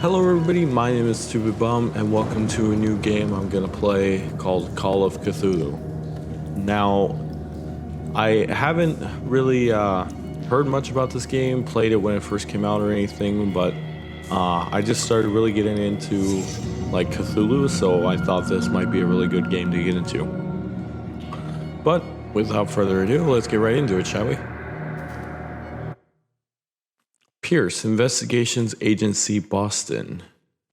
Hello everybody, my name is Stupid Bum and welcome to a new game I'm gonna play called Call of Cthulhu. Now, I haven't really heard much about this game, played it when it first came out or anything, but I just started really getting into like Cthulhu, so I thought this might be a really good game to get into. But without further ado, let's get right into it, shall we? Pierce, Investigations Agency, Boston.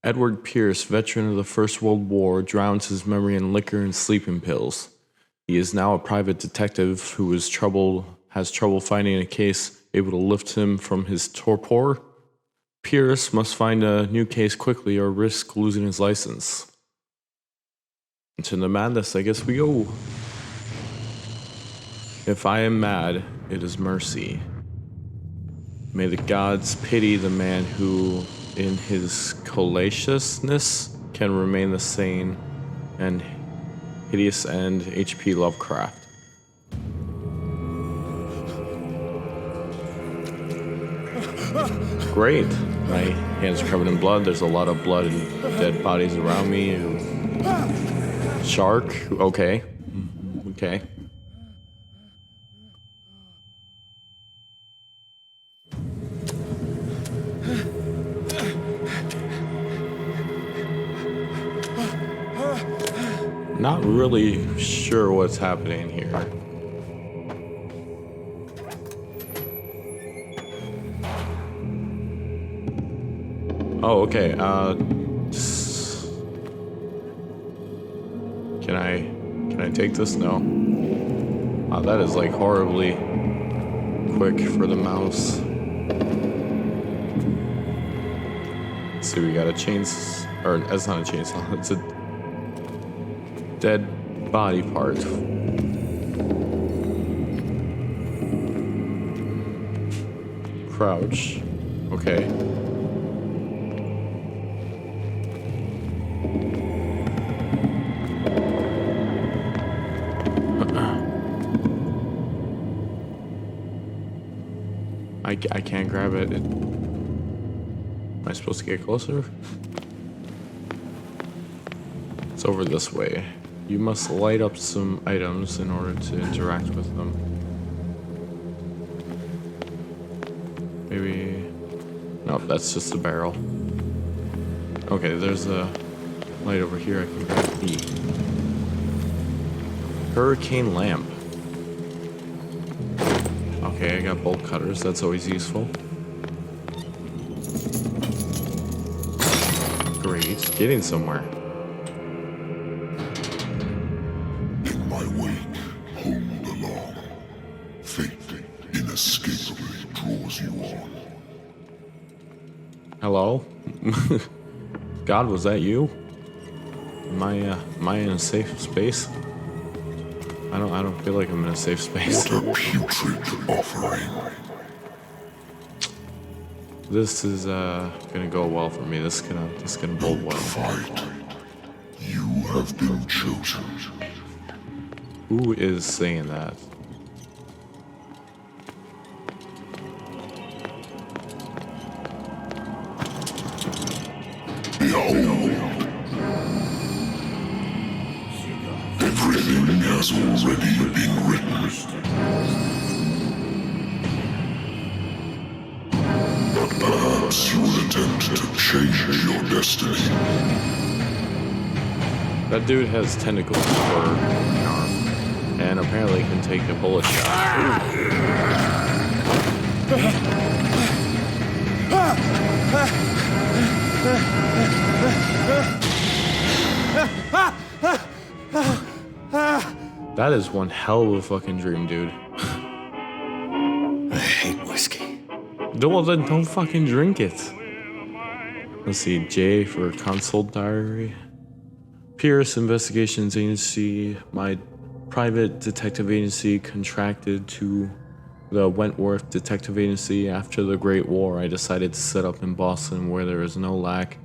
Edward Pierce, veteran of the First World War, drowns his memory in liquor and sleeping pills. He is now a private detective who has trouble finding a case able to lift him from his torpor. Pierce must find a new case quickly or risk losing his license. Into the madness, I guess we go. If I am mad, it is mercy. May the gods pity the man who, in his colaceousness, can remain the sane and hideous end. H.P. Lovecraft. Great. My hands are covered in blood. There's a lot of blood and dead bodies around me. Shark. Okay. Okay. Not really sure what's happening here. Oh, okay. Can I take this? No. Wow, that is like horribly quick for the mouse. Let's see, we got a chainsaw, or that's not a chainsaw. It's a dead body part. Crouch. Okay. I can't grab it. Am I supposed to get closer? It's over this way. You must light up some items in order to interact with them. Maybe... Nope, that's just a barrel. Okay, there's a light over here I can grab. E. Hurricane lamp. Okay, I got bolt cutters, that's always useful. Great, getting somewhere. Hello? God, was that you? Am I in a safe space? I don't feel like I'm in a safe space. What a putrid offering. This is gonna go well for me. This is gonna bode well. Fight. You have been chosen. Who is saying that? Behold. Everything has already been written. But perhaps you will attempt to change your destiny. That dude has tentacles for an arm, and apparently can take a bullet shot. That is one hell of a fucking dream, dude. I hate whiskey. Well, then don't fucking drink it. Let's see, J for consult diary. Pierce, Investigations Agency. My private detective agency contracted to the Wentworth Detective Agency. After the Great War, I decided to set up in Boston where there is no lack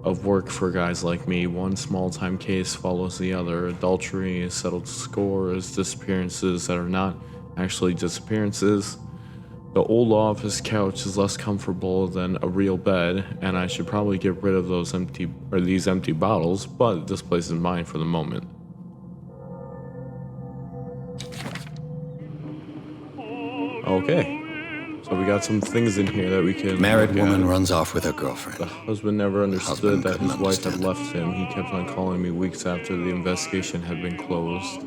of work for guys like me. One small-time case follows the other. Adultery, settled scores, disappearances that are not actually disappearances. The old office couch is less comfortable than a real bed, and I should probably get rid of these empty bottles, but this place is mine for the moment. Okay. So we got some things in here that we can... Married woman runs off with her girlfriend. The husband never understood that his wife had left him. He kept on calling me weeks after the investigation had been closed.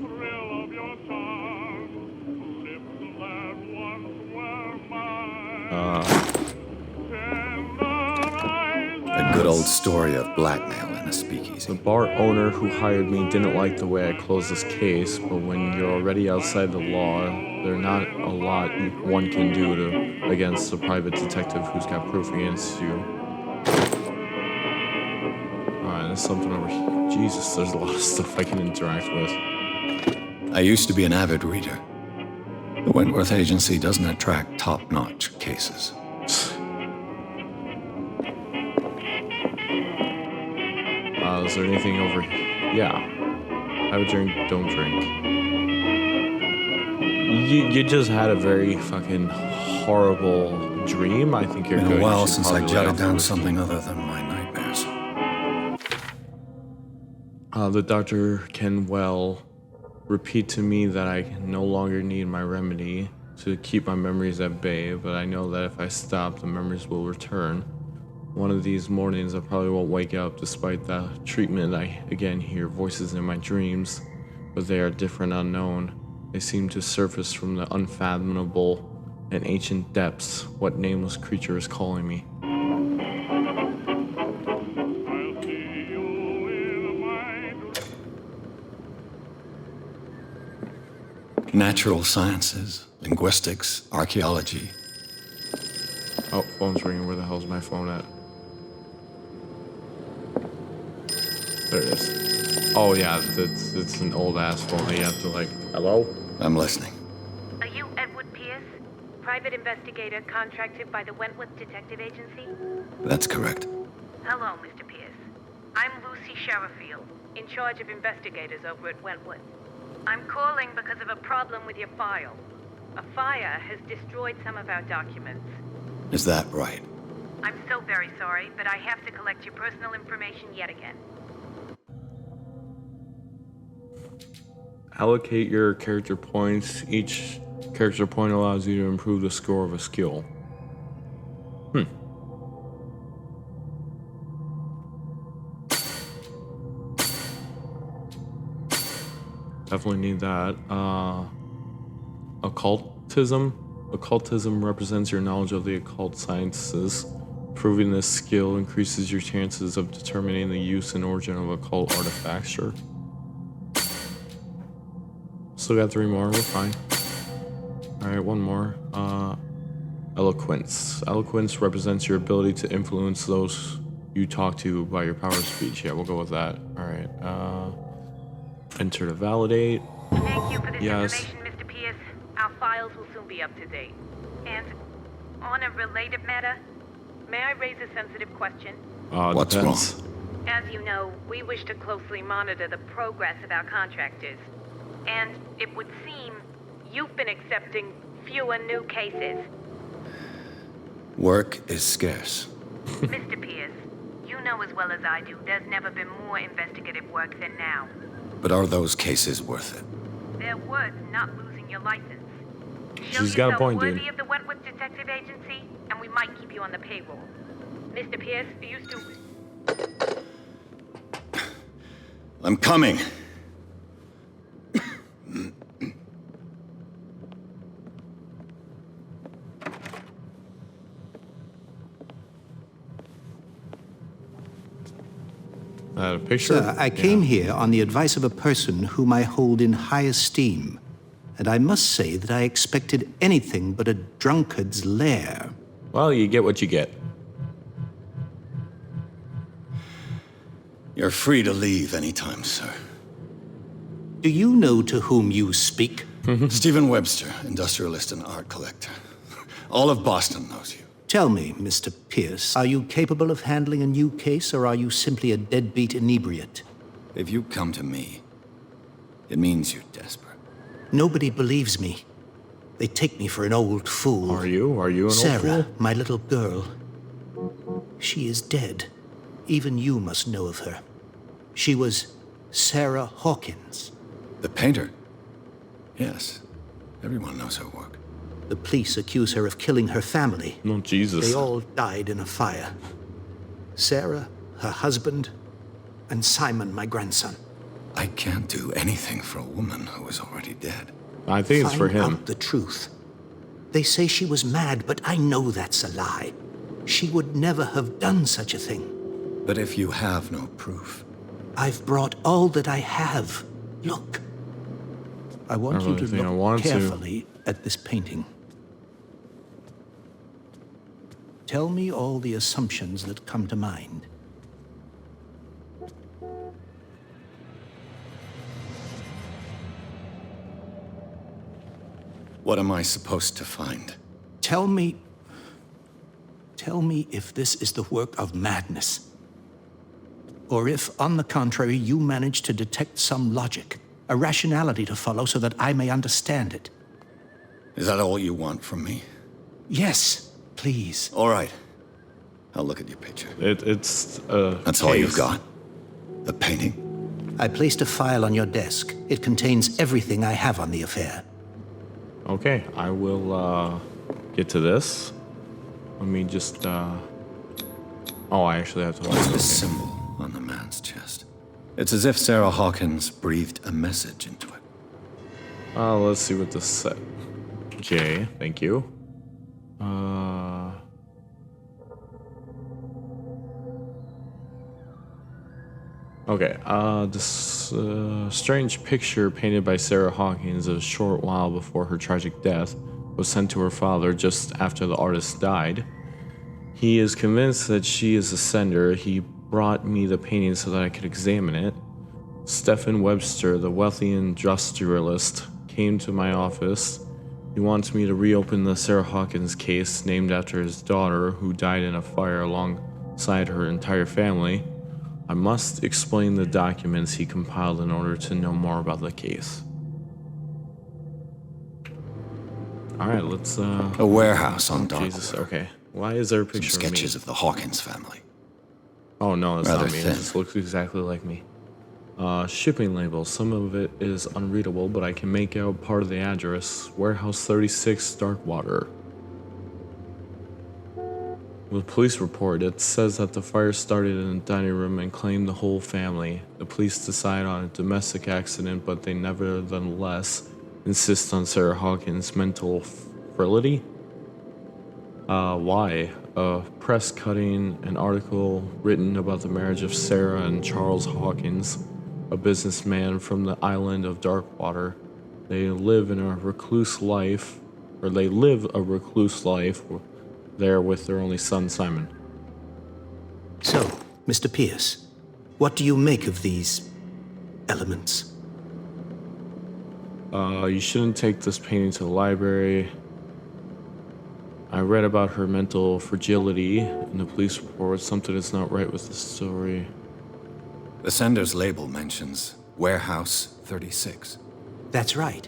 A good old story of blackmail in a speakeasy. The bar owner who hired me didn't like the way I closed this case, but when you're already outside the law, there's not a lot one can do against a private detective who's got proof against you. Alright, there's something over here. Jesus, there's a lot of stuff I can interact with. I used to be an avid reader. The Wentworth Agency doesn't attract top-notch cases. Is there anything over here? Yeah. Have a drink, don't drink. You just had a very fucking horrible dream. I think you're good. It's been a while since I jotted down something other than my nightmares. The doctor can repeat to me that I no longer need my remedy to keep my memories at bay, but I know that if I stop, the memories will return. One of these mornings, I probably won't wake up despite the treatment. I again hear voices in my dreams, but they are different, unknown. They seem to surface from the unfathomable and ancient depths. What nameless creature is calling me? Natural sciences, linguistics, archaeology. Oh, phone's ringing. Where the hell's my phone at? There it is. Oh yeah, it's an old ass phone that you have to like, hello? I'm listening. Are you Edward Pierce, private investigator contracted by the Wentworth Detective Agency? That's correct. Hello, Mr. Pierce. I'm Lucy Sherrifield, in charge of investigators over at Wentworth. I'm calling because of a problem with your file. A fire has destroyed some of our documents. Is that right? I'm so very sorry, but I have to collect your personal information yet again. Allocate your character points. Each character point allows you to improve the score of a skill. Definitely need that. Occultism. Occultism represents your knowledge of the occult sciences. Proving this skill increases your chances of determining the use and origin of occult artifacts. Sure. Still got 3 more. We're fine. Alright, 1 more. Eloquence. Eloquence represents your ability to influence those you talk to by your power of speech. Yeah, we'll go with that. Alright. Enter to validate. Thank you for this Yes. information, Mr. Pierce. Our files will soon be up to date. And on a related matter, may I raise a sensitive question? What's depends. wrong? As you know, we wish to closely monitor the progress of our contractors. And it would seem you've been accepting fewer new cases. Work is scarce. Mr. Pierce, you know as well as I do, there's never been more investigative work than now. But are those cases worth it? They're worth not losing your license. Show She's got a yourself point, worthy dude. of the Wentworth Detective Agency, and we might keep you on the payroll. Mr. Pierce, are you still... I'm coming. A picture? Sir, I came here on the advice of a person whom I hold in high esteem, and I must say that I expected anything but a drunkard's lair. Well, you get what you get. You're free to leave anytime, sir. Do you know to whom you speak? Stephen Webster, industrialist and art collector. All of Boston knows you. Tell me, Mr. Pierce, are you capable of handling a new case, or are you simply a deadbeat inebriate? If you come to me, it means you're desperate. Nobody believes me. They take me for an old fool. Are you? Are you an Sarah, old fool? my little girl. She is dead. Even you must know of her. She was Sarah Hawkins. The painter? Yes. Everyone knows her work. The police accuse her of killing her family. No, Jesus. They all died in a fire. Sarah, her husband, and Simon, my grandson. I can't do anything for a woman who is already dead. I think it's for Find him. out the truth. They say she was mad, but I know that's a lie. She would never have done such a thing. But if you have no proof... I've brought all that I have. Look. I want I you really to think I look want to. carefully at this painting. Tell me all the assumptions that come to mind. What am I supposed to find? Tell me if this is the work of madness. Or if, on the contrary, you manage to detect some logic, a rationality to follow so that I may understand it. Is that all you want from me? Yes, please. All right. I'll look at your picture. It's That's all you've got? The painting? I placed a file on your desk. It contains everything I have on the affair. Okay, I will get to this. Let me just oh, I actually have to What's watch the this. symbol on the man's chest? It's as if Sarah Hawkins breathed a message into it. Let's see what this said. J, thank you. Okay, this strange picture painted by Sarah Hawkins a short while before her tragic death was sent to her father just after the artist died. He is convinced that she is the sender. He brought me the painting so that I could examine it. Stephen Webster, the wealthy industrialist, came to my office. He wants me to reopen the Sarah Hawkins case named after his daughter, who died in a fire alongside her entire family. I must explain the documents he compiled in order to know more about the case. Alright, let's A warehouse on Dark. Jesus, okay. Why is there a Some picture of me? sketches of the Hawkins family. Oh no, that's Rather not me. thin. It just looks exactly like me. Shipping labels. Some of it is unreadable, but I can make out part of the address. Warehouse 36, Darkwater. With police report, it says that the fire started in the dining room and claimed the whole family. The police decide on a domestic accident, but they nevertheless insist on Sarah Hawkins' mental frailty. Why? A press cutting, an article written about the marriage of Sarah and Charles Hawkins, a businessman from the island of Darkwater. They live a recluse life there with their only son, Simon. So, Mr. Pierce, what do you make of these elements? You shouldn't take this painting to the library. I read about her mental fragility in the police report. Something is not right with the story. The sender's label mentions Warehouse 36. That's right.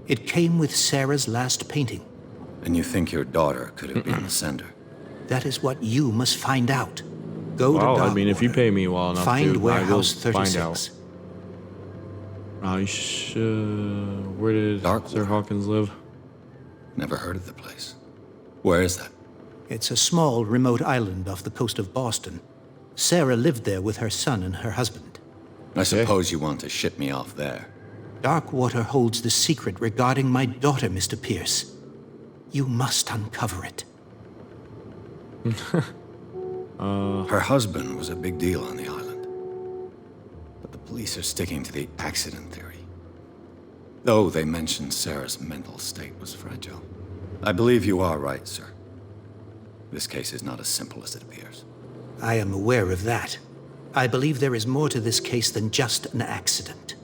It came with Sarah's last painting. And you think your daughter could have been the sender? That is what you must find out. Go to Well, Darkwater. I mean, if you pay me well enough Find to, Warehouse I will 36. find out. Where did Darkwater. Sarah Hawkins live? Never heard of the place. Where is that? It's a small, remote island off the coast of Boston. Sarah lived there with her son and her husband. I suppose you want to ship me off there. Darkwater holds the secret regarding my daughter, Mr. Pierce. You must uncover it. Her husband was a big deal on the island. But the police are sticking to the accident theory. Though they mentioned Sarah's mental state was fragile. I believe you are right, sir. This case is not as simple as it appears. I am aware of that. I believe there is more to this case than just an accident.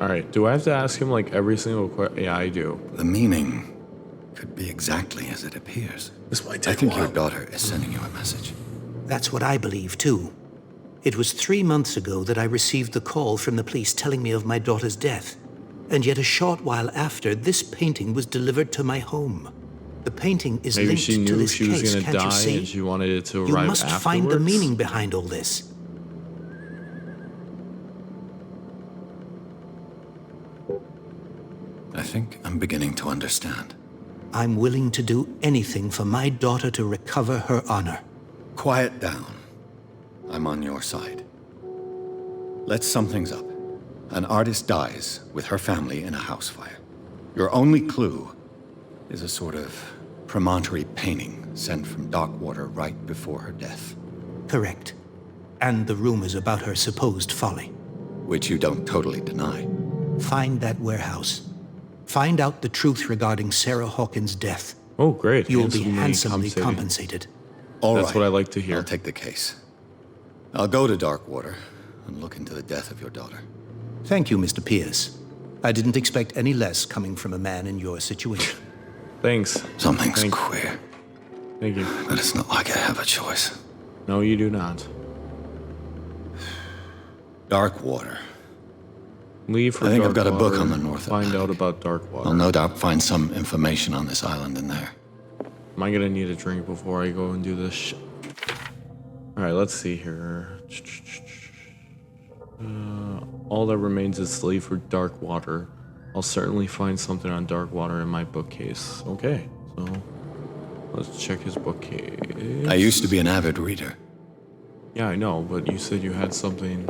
Alright, do I have to ask him like every single question? Yeah, I do. The meaning could be exactly as it appears. This might I think your daughter is sending you a message. That's what I believe, too. It was 3 months ago that I received the call from the police telling me of my daughter's death. And yet a short while after, this painting was delivered to my home. The painting is Maybe linked she to knew this she was case, going to can't you die see? and she wanted it to You arrive must afterwards. find the meaning behind all this. I think I'm beginning to understand. I'm willing to do anything for my daughter to recover her honor. Quiet down. I'm on your side. Let's sum things up. An artist dies with her family in a house fire. Your only clue is a sort of promontory painting sent from Darkwater right before her death. Correct. And the rumors about her supposed folly. Which you don't totally deny. Find that warehouse. Find out the truth regarding Sarah Hawkins' death. Oh, great. You will be handsomely compensated. compensated. All That's right. what I like to hear. I'll take the case. I'll go to Darkwater and look into the death of your daughter. Thank you, Mr. Pierce. I didn't expect any less coming from a man in your situation. Thanks. Something's Thank- queer, Thank you. but it's not like I have a choice. No, you do not. Darkwater. Leave for I think I've got a book Darkwater, on the North Find out Atlantic. about Darkwater. I'll no doubt find some information on this island in there. Am I gonna need a drink before I go and do this? Alright, let's see here. All that remains is to leave for Darkwater. I'll certainly find something on Darkwater in my bookcase. Okay, so let's check his bookcase. I used to be an avid reader. Yeah, I know, but you said you had something.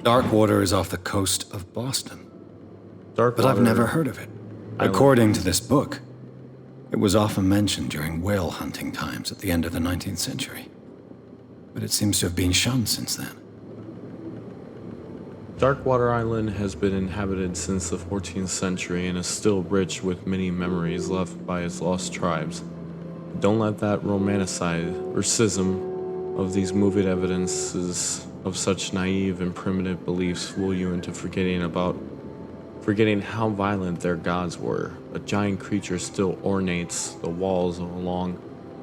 Darkwater is off the coast of Boston, Darkwater. but I've never heard of it. Island. According to this book, it was often mentioned during whale hunting times at the end of the 19th century. But it seems to have been shunned since then. Darkwater Island has been inhabited since the 14th century and is still rich with many memories left by its lost tribes. Don't let that romanticism of these moved evidences of such naive and primitive beliefs fool you into forgetting how violent their gods were. A giant creature still ornates the walls along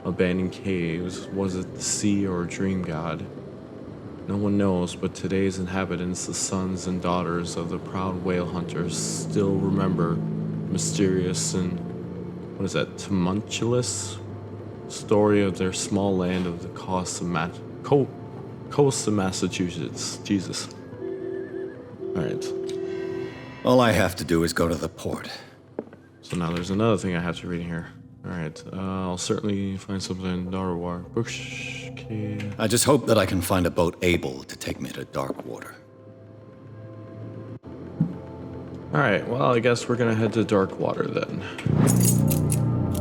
abandoned caves. Was it the sea or a dream god? No one knows, but today's inhabitants, the sons and daughters of the proud whale hunters, still remember mysterious and, tumultuous story of their small land of the coast of Massachusetts. Jesus. Alright. All I have to do is go to the port. So now there's another thing I have to read here. Alright, I'll certainly find something in Darkwater. Okay. I just hope that I can find a boat able to take me to Darkwater. Alright, well, I guess we're gonna head to Darkwater then.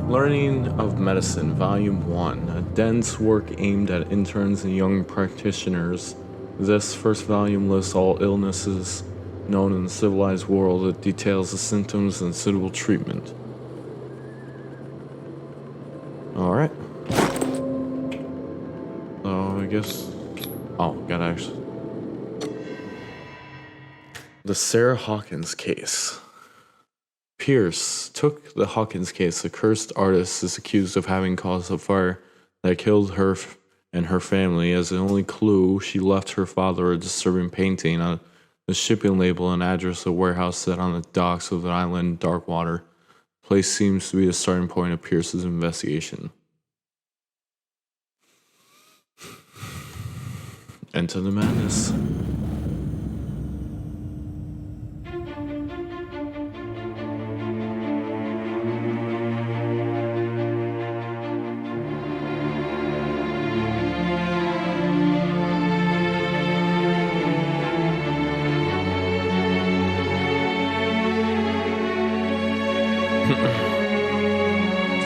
Learning of Medicine, Volume 1. A dense work aimed at interns and young practitioners. This first volume lists all illnesses known in the civilized world. It details the symptoms and suitable treatment. Alright. So, I guess... Oh, gotta actually... The Sarah Hawkins Case. Pierce took the Hawkins case. The cursed artist is accused of having caused a fire that killed her and her family. As the only clue, she left her father a disturbing painting on the shipping label and address of a warehouse set on the docks of the island Darkwater. The place seems to be the starting point of Pierce's investigation. Enter the madness.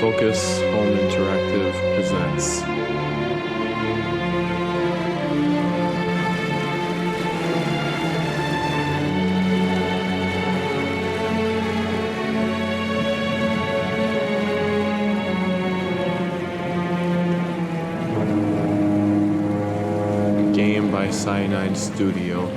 Focus Home Interactive presents. A game by Cyanide Studio.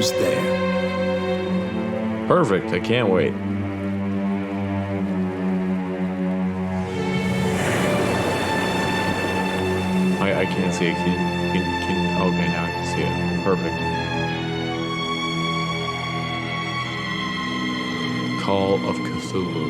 almost there. Perfect. I can't wait. I can't see it. Okay, now I can see it. Perfect. Call of Cthulhu.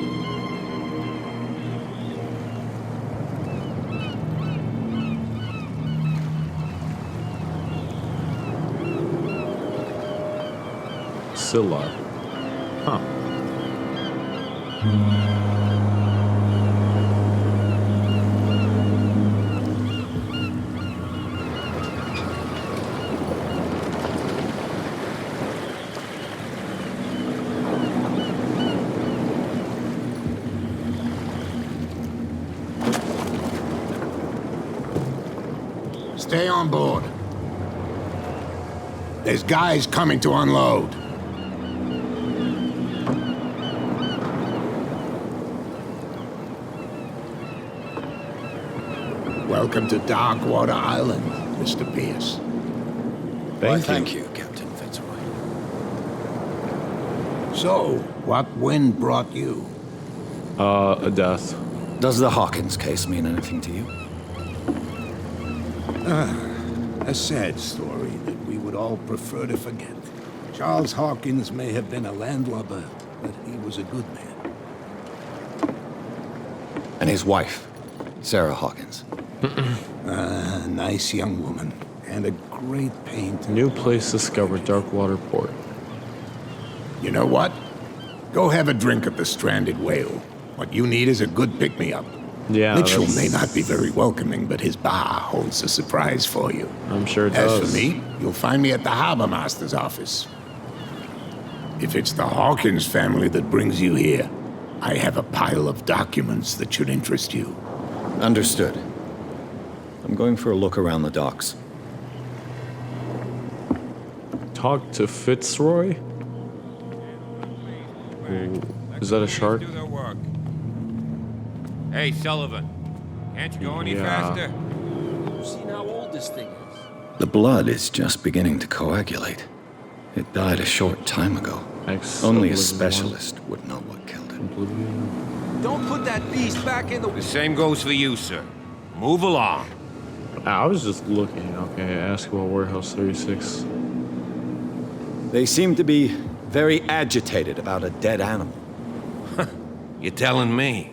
Scylla. Huh. Stay on board. There's guys coming to unload. Welcome to Darkwater Island, Mr. Pierce. Thank you, Captain Fitzroy. So, what wind brought you? A death. Does the Hawkins case mean anything to you? A sad story that we would all prefer to forget. Charles Hawkins may have been a landlubber, but he was a good man. And his wife, Sarah Hawkins. A nice young woman, and a great pain to... New place discovered, Darkwater Port. You know what? Go have a drink at the Stranded Whale. What you need is a good pick-me-up. Yeah, Mitchell may not be very welcoming, but his bar holds a surprise for you. I'm sure it does. As for me, you'll find me at the Harbor Master's office. If it's the Hawkins family that brings you here, I have a pile of documents that should interest you. Understood. I'm going for a look around the docks. Talk to Fitzroy? Ooh, is that a shark? Do their work. Hey, Sullivan. Can't you go any Yeah. faster? You've seen how old this thing is. The blood is just beginning to coagulate. It died a short time ago. Only a specialist would know what killed it. Don't put that beast back in the... The same goes for you, sir. Move along. I was just looking. Okay, Askewell Warehouse 36. They seem to be very agitated about a dead animal. You're telling me?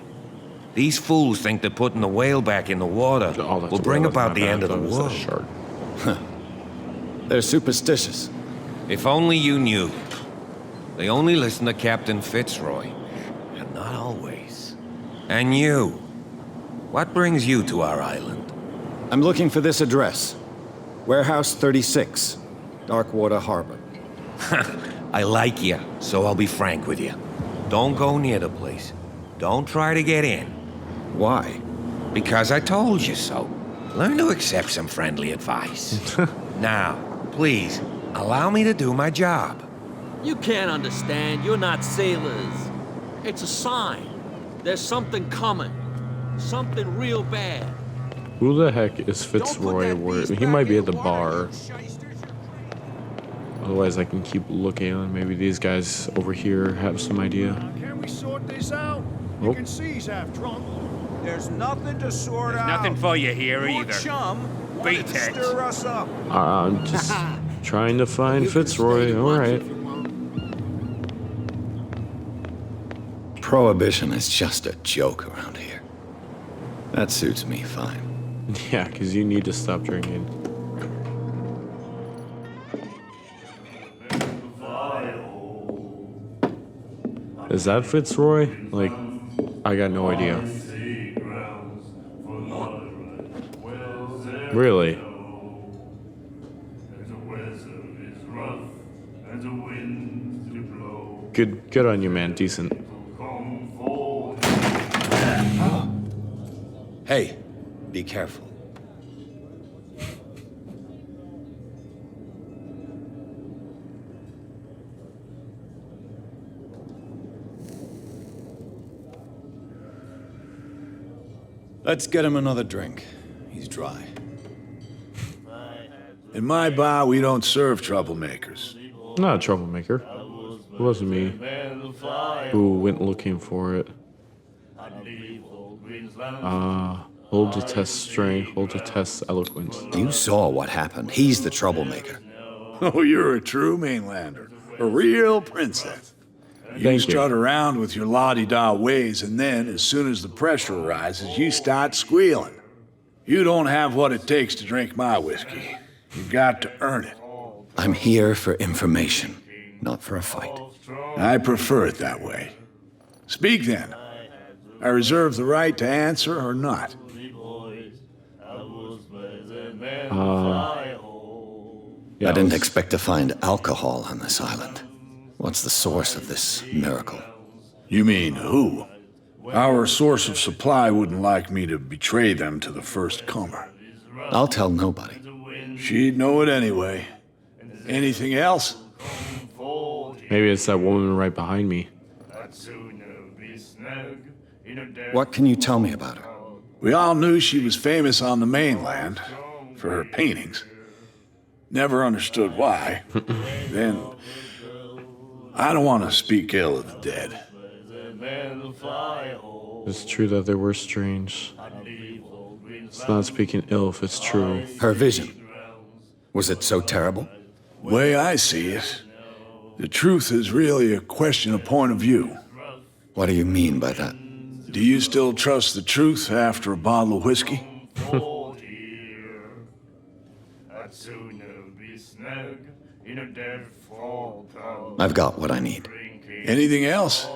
These fools think that putting the whale back in the water Oh, that's will a bring whale. about That's the not end of bad. the I thought it was world. a shark. They're superstitious. If only you knew. They only listen to Captain Fitzroy. And not always. And you. What brings you to our island? I'm looking for this address. Warehouse 36, Darkwater Harbor. I like you, so I'll be frank with you. Don't go near the place. Don't try to get in. Why? Because I told you so. Learn to accept some friendly advice. Now, please, allow me to do my job. You can't understand. You're not sailors. It's a sign. There's something coming. Something real bad. Who the heck is Fitzroy? He might be at the bar. Otherwise, I can keep looking. Maybe these guys over here have some idea. Can we sort this out? Oh. You can see he's half drunk. There's nothing to sort out. Nothing for you here Your either. chum wanted to Beat it. stir us up. I'm just trying to find Fitzroy. All right. Prohibition is just a joke around here. That suits me fine. Yeah, because you need to stop drinking. Is that Fitzroy? Like, I got no idea. Really? Good on you, man. Decent. Hey, be careful. Let's get him another drink. He's dry. In my bar, we don't serve troublemakers. Not a troublemaker. It wasn't me who went looking for it. Hold to test strength, hold to test eloquence. You saw what happened. He's the troublemaker. Oh, you're a true mainlander. A real princess. You Thank you. strut around with your la-di-da ways, and then, as soon as the pressure rises, you start squealing. You don't have what it takes to drink my whiskey. You've got to earn it. I'm here for information, not for a fight. I prefer it that way. Speak then. I reserve the right to answer or not. Yeah, I didn't expect to find alcohol on this island. What's the source of this miracle? You mean who? Our source of supply wouldn't like me to betray them to the first comer. I'll tell nobody. She'd know it anyway. Anything else? Maybe it's that woman right behind me. What can you tell me about her? We all knew she was famous on the mainland for her paintings. Never understood why. Then, I don't want to speak ill of the dead. It's true that they were strange. It's not speaking ill if it's true. Her vision. Was it so terrible? Way I see it, the truth is really a question of point of view. What do you mean by that? Do you still trust the truth after a bottle of whiskey? I've got what I need. Anything else?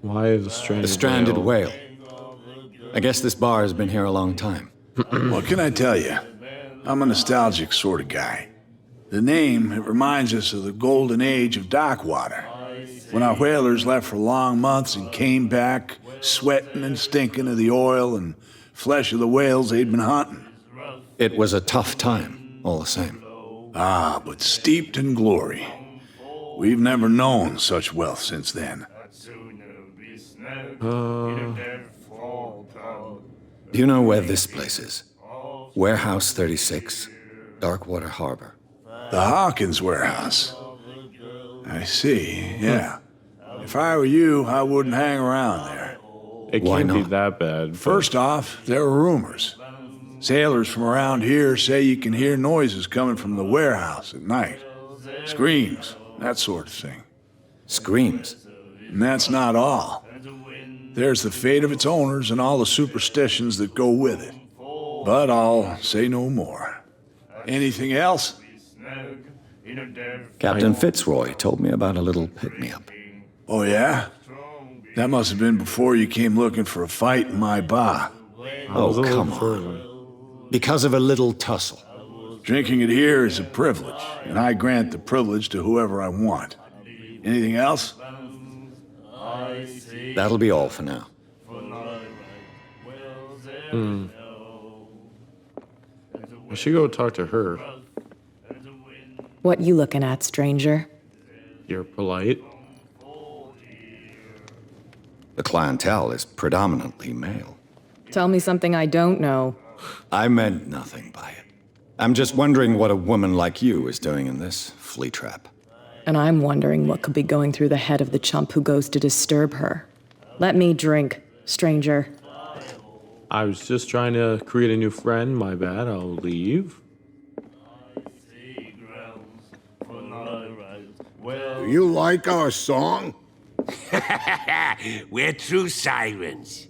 Why the stranded, The stranded whale? whale. I guess this bar has been here a long time. What can I tell you? I'm a nostalgic sort of guy. The name, it reminds us of the golden age of dockwater, when our whalers left for long months and came back sweating and stinking of the oil and flesh of the whales they'd been hunting. It was a tough time, all the same. Ah, but steeped in glory. We've never known such wealth since then. Do you know where this place is? Warehouse 36, Darkwater Harbor. The Hawkins warehouse. I see, yeah. If I were you, I wouldn't hang around there. It Why can't be not? that bad. but- First off, there are rumors. Sailors from around here say you can hear noises coming from the warehouse at night. Screams, that sort of thing. Screams. And that's not all. There's the fate of its owners and all the superstitions that go with it. But I'll say no more. Anything else? Captain Fitzroy told me about a little pick-me-up. Oh, yeah? That must have been before you came looking for a fight in my bar. I was a Oh, little come on. further. Because of a little tussle. Drinking it here is a privilege, and I grant the privilege to whoever I want. Anything else? That'll be all for now. I should go talk to her. What you looking at, stranger? You're polite. The clientele is predominantly male. Tell me something I don't know. I meant nothing by it. I'm just wondering what a woman like you is doing in this flea trap. And I'm wondering what could be going through the head of the chump who goes to disturb her. Let me drink, stranger. I was just trying to create a new friend. My bad. I'll leave. Do you like our song? We're true sirens.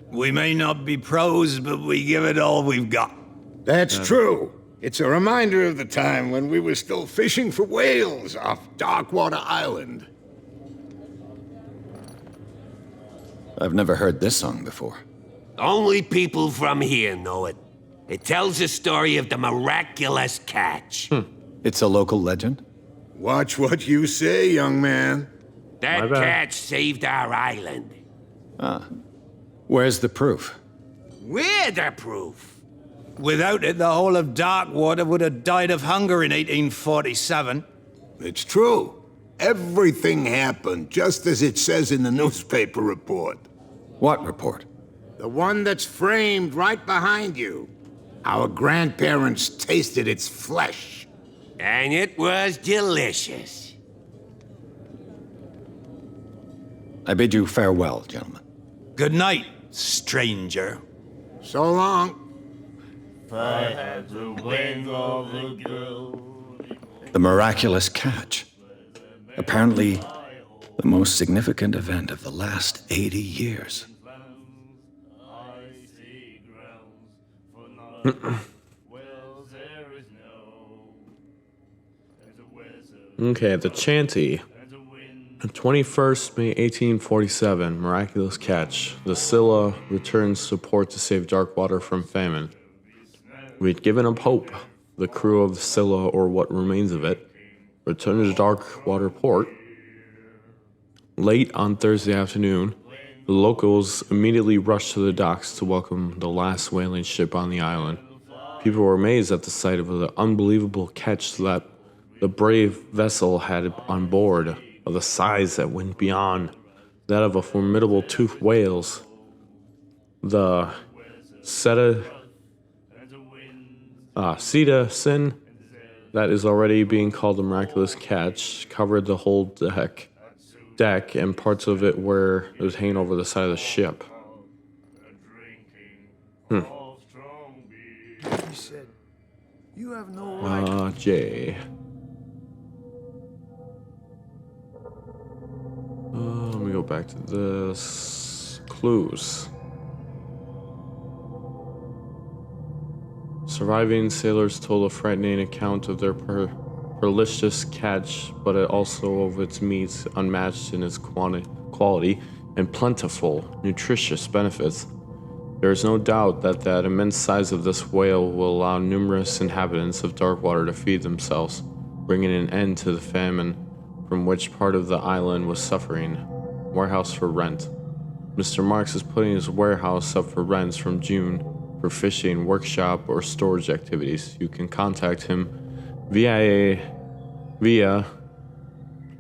We may not be pros, but we give it all we've got. That's true. It's a reminder of the time when we were still fishing for whales off Darkwater Island. I've never heard this song before. Only people from here know it. It tells the story of the Miraculous Catch. It's a local legend? Watch what you say, young man. That My bad. catch saved our island. Where's the proof? We're the proof. Without it, the whole of Darkwater would have died of hunger in 1847. It's true. Everything happened just as it says in the newspaper report. What report? The one that's framed right behind you. Our grandparents tasted its flesh. And it was delicious. I bid you farewell, gentlemen. Good night, stranger. So long. The Miraculous Catch. Apparently, the most significant event of the last 80 years. Okay, the Chanty. 21st May 1847, Miraculous Catch. The Scylla returns to port to save Darkwater from famine. We had given up hope. The crew of the Scylla, or what remains of it, returned to Darkwater port. Late on Thursday afternoon, the locals immediately rushed to the docks to welcome the last whaling ship on the island. People were amazed at the sight of the unbelievable catch that the brave vessel had on board, of the size that went beyond that of a formidable toothed whales. The Ceta that is already being called the Miraculous Catch covered the whole deck and parts of it where it was hanging over the side of the ship. He said, you have no right. J. Let me go back to this. Clues. Surviving sailors told a frightening account of their delicious catch, but also of its meat unmatched in its quality and plentiful, nutritious benefits. There is no doubt that the immense size of this whale will allow numerous inhabitants of Darkwater to feed themselves, bringing an end to the famine from which part of the island was suffering. Warehouse for rent. Mr. Marks is putting his warehouse up for rents from June for fishing, workshop, or storage activities. You can contact him via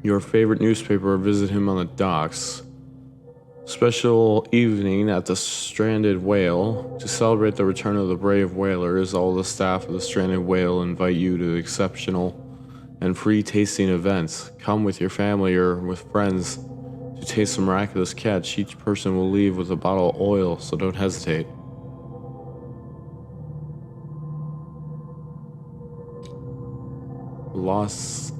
your favorite newspaper or visit him on the docks. Special evening at the Stranded Whale. To celebrate the return of the brave whalers, all the staff of the Stranded Whale invite you to exceptional and free tasting events. Come with your family or with friends to taste the Miraculous Catch. Each person will leave with a bottle of oil, so don't hesitate. Lost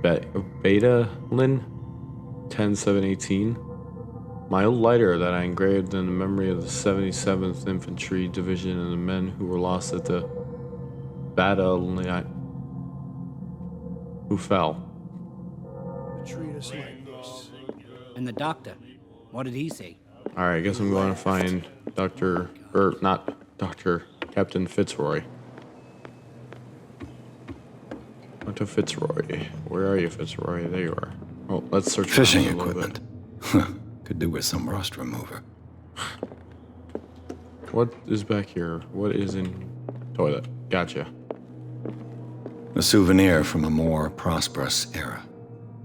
Beta Lin 10718. My old lighter that I engraved in the memory of the 77th Infantry Division and the men who were lost at the battle who fell. Treat us like this. And the doctor, what did he say? Alright, I guess I'm going to find Captain Fitzroy. Dr. Fitzroy. Where are you, Fitzroy? There you are. Oh, let's search fishing around a little equipment. Could do with some rust remover. What is back here? What is in toilet? Gotcha. A souvenir from a more prosperous era.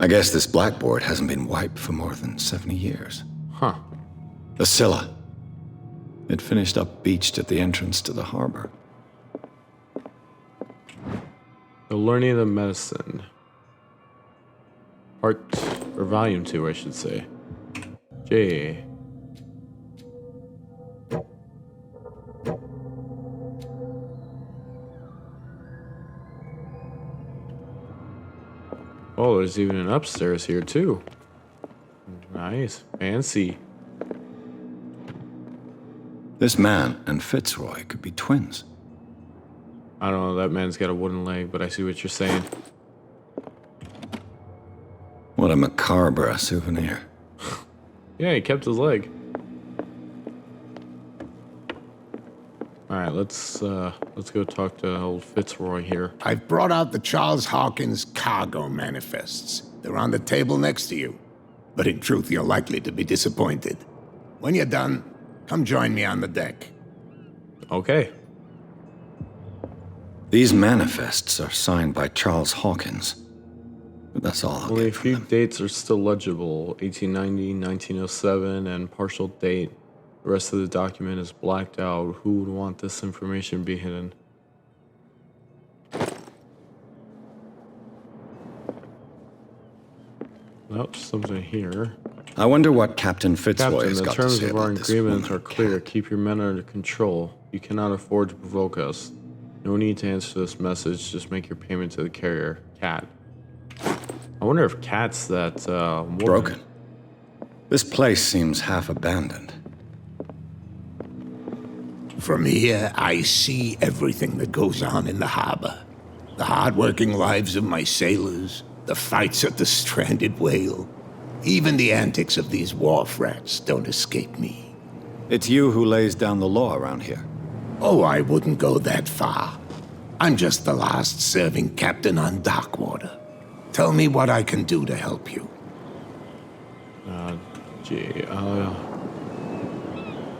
I guess this blackboard hasn't been wiped for more than 70 years. Huh. The Scylla. It finished up beached at the entrance to the harbor. The Learning of Medicine. Volume 2, I should say. J. Oh, there's even an upstairs here, too. Nice. Fancy. This man and Fitzroy could be twins. I don't know, that man's got a wooden leg, but I see what you're saying. What a macabre souvenir. Yeah, he kept his leg. Alright, let's go talk to old Fitzroy here. I've brought out the Charles Hawkins cargo manifests. They're on the table next to you. But in truth, you're likely to be disappointed. When you're done, come join me on the deck. Okay. These manifests are signed by Charles Hawkins. But that's all I'll Only a get from few them. dates are still legible. 1890, 1907, and partial date. The rest of the document is blacked out. Who would want this information be hidden? Nope, something here. I wonder what Captain Fitzroy Captain, has the got to terms say of our about this agreement woman are clear. cat. Keep your men under control. You cannot afford to provoke us. No need to answer this message. Just make your payment to the carrier, Cat. I wonder if Cat's that woman. Broken. This place seems half abandoned. From here, I see everything that goes on in the harbor. The hard-working lives of my sailors, the fights at the stranded whale. Even the antics of these wharf rats don't escape me. It's you who lays down the law around here. Oh, I wouldn't go that far. I'm just the last serving captain on Darkwater. Tell me what I can do to help you.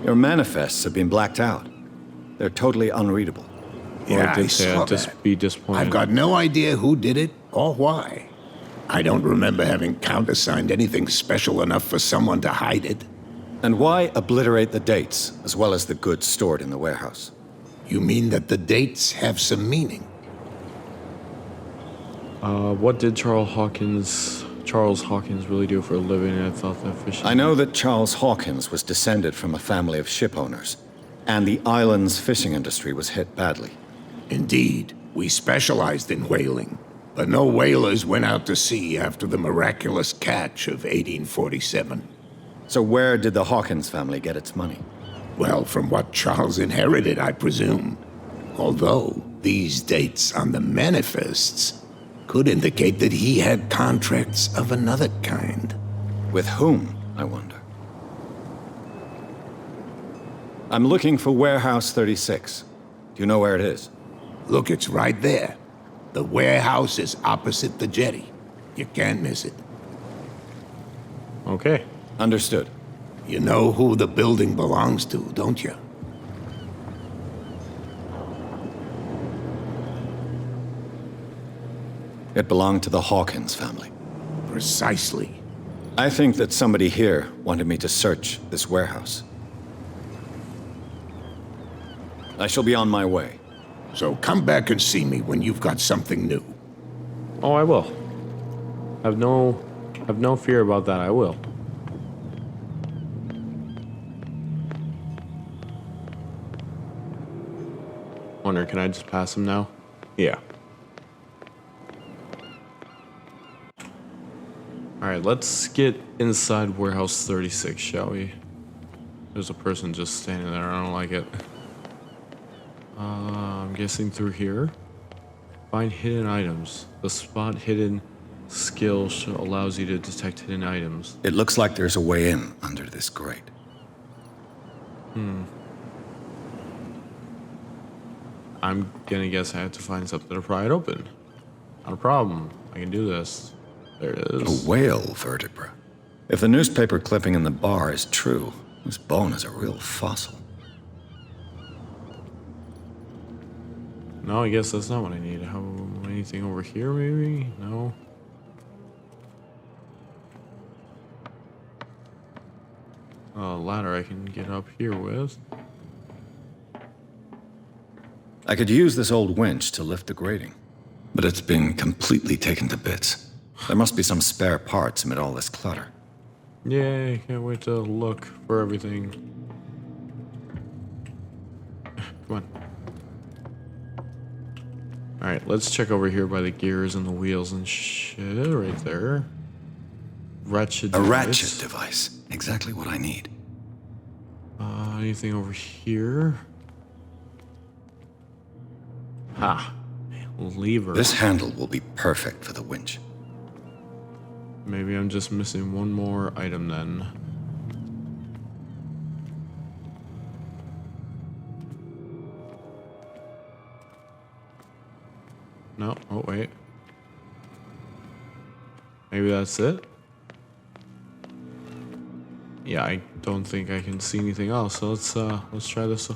Your manifests have been blacked out. They're totally unreadable. Yeah, I saw that. Be disappointed. I've got no idea who did it or why. I don't remember having countersigned anything special enough for someone to hide it. And why obliterate the dates, as well as the goods stored in the warehouse? You mean that the dates have some meaning? What did Charles Hawkins really do for a living? I thought that fishing... I know that Charles Hawkins was descended from a family of ship owners, and the island's fishing industry was hit badly. Indeed, we specialized in whaling, but no whalers went out to sea after the Miraculous Catch of 1847. So where did the Hawkins family get its money? Well, from what Charles inherited, I presume. Although, these dates on the manifests could indicate that he had contracts of another kind. With whom, I wonder? I'm looking for Warehouse 36. Do you know where it is? Look, it's right there. The warehouse is opposite the jetty. You can't miss it. Okay. Understood. You know who the building belongs to, don't you? It belonged to the Hawkins family. Precisely. I think that somebody here wanted me to search this warehouse. I shall be on my way. So come back and see me when you've got something new. Oh, I will. Have no fear about that. I will. Wonder, can I just pass him now? Yeah. Alright, let's get inside Warehouse 36, shall we? There's a person just standing there. I don't like it. I'm guessing through here. Find hidden items. The spot hidden skill allows you to detect hidden items. It looks like there's a way in under this grate. I'm gonna guess I have to find something to pry it open. Not a problem. I can do this. There it is. A whale vertebra. If the newspaper clipping in the bar is true, this bone is a real fossil. No, I guess that's not what I need. Anything over here, maybe? No. A ladder I can get up here with. I could use this old winch to lift the grating, but it's been completely taken to bits. There must be some spare parts amid all this clutter. Yay, can't wait to look for everything. Come on. Alright, let's check over here by the gears and the wheels and shit right there. Ratchet device. A ratchet device. Exactly what I need. Anything over here? Ha. Lever. This handle will be perfect for the winch. Maybe I'm just missing one more item then. No, oh wait. Maybe that's it? Yeah, I don't think I can see anything else, so let's try this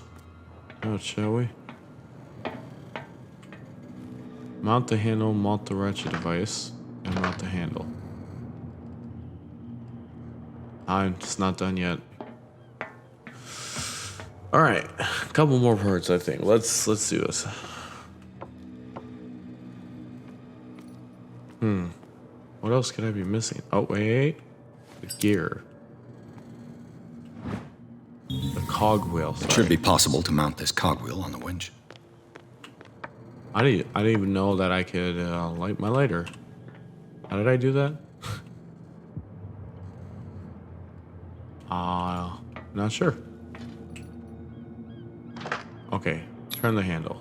out, shall we? Mount the handle, mount the ratchet device, and mount the handle. It's not done yet. Alright, a couple more parts I think. Let's do this. What else could I be missing? Oh, wait. The gear. The cogwheel. It should be possible to mount this cogwheel on the winch. I didn't even know that I could light my lighter. How did I do that? Not sure. Okay, turn the handle.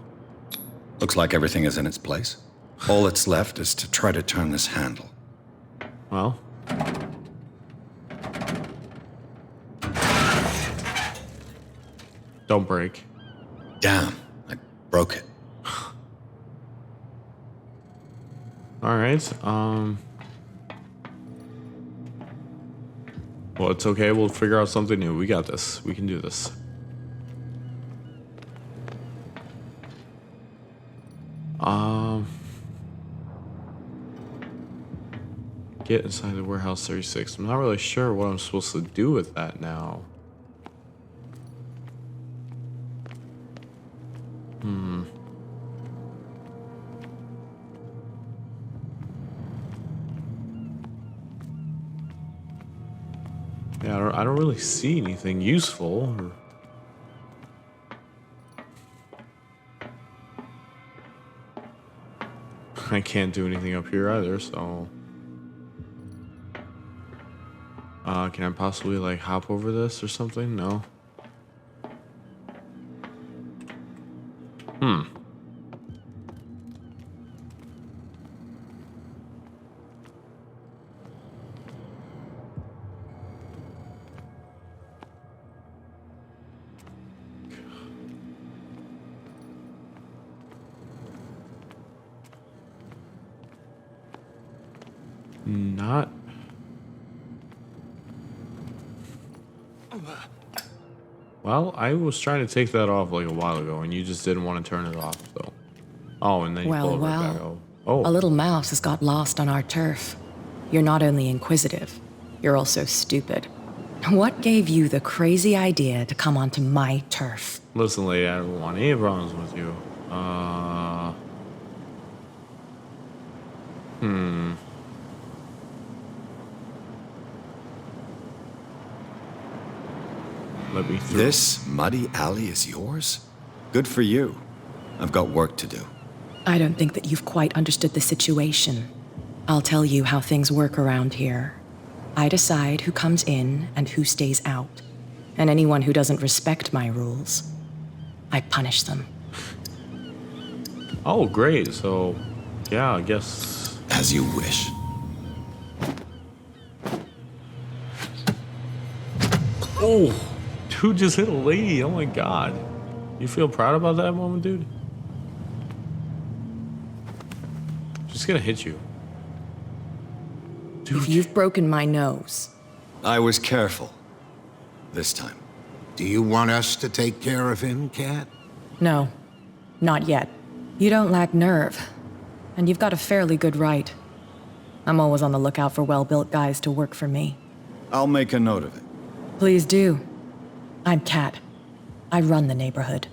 Looks like everything is in its place. All that's left is to try to turn this handle. Well. Don't break. Damn, I broke it. All right. Well, it's okay. We'll figure out something new. We got this. We can do this. Get inside the warehouse 36. I'm not really sure what I'm supposed to do with that now. Yeah, I don't really see anything useful. I can't do anything up here either, so... can I possibly, like, hop over this or something? No. Not... Well, I was trying to take that off like a while ago, and you just didn't want to turn it off, so... Oh, and then you pull it right back. Oh. A little mouse has got lost on our turf. You're not only inquisitive, you're also stupid. What gave you the crazy idea to come onto my turf? Listen, lady, I don't want any problems with you. Let me through. This muddy alley is yours? Good for you. I've got work to do. I don't think that you've quite understood the situation. I'll tell you how things work around here. I decide who comes in and who stays out. And anyone who doesn't respect my rules, I punish them. Oh, great. So, yeah, I guess... As you wish. Oh! Dude just hit a lady. Oh my god. You feel proud about that moment, dude? Just gonna hit you. Dude. If you've broken my nose... I was careful. This time. Do you want us to take care of him, Cat? No. Not yet. You don't lack nerve. And you've got a fairly good right. I'm always on the lookout for well-built guys to work for me. I'll make a note of it. Please do. I'm Kat. I run the neighborhood.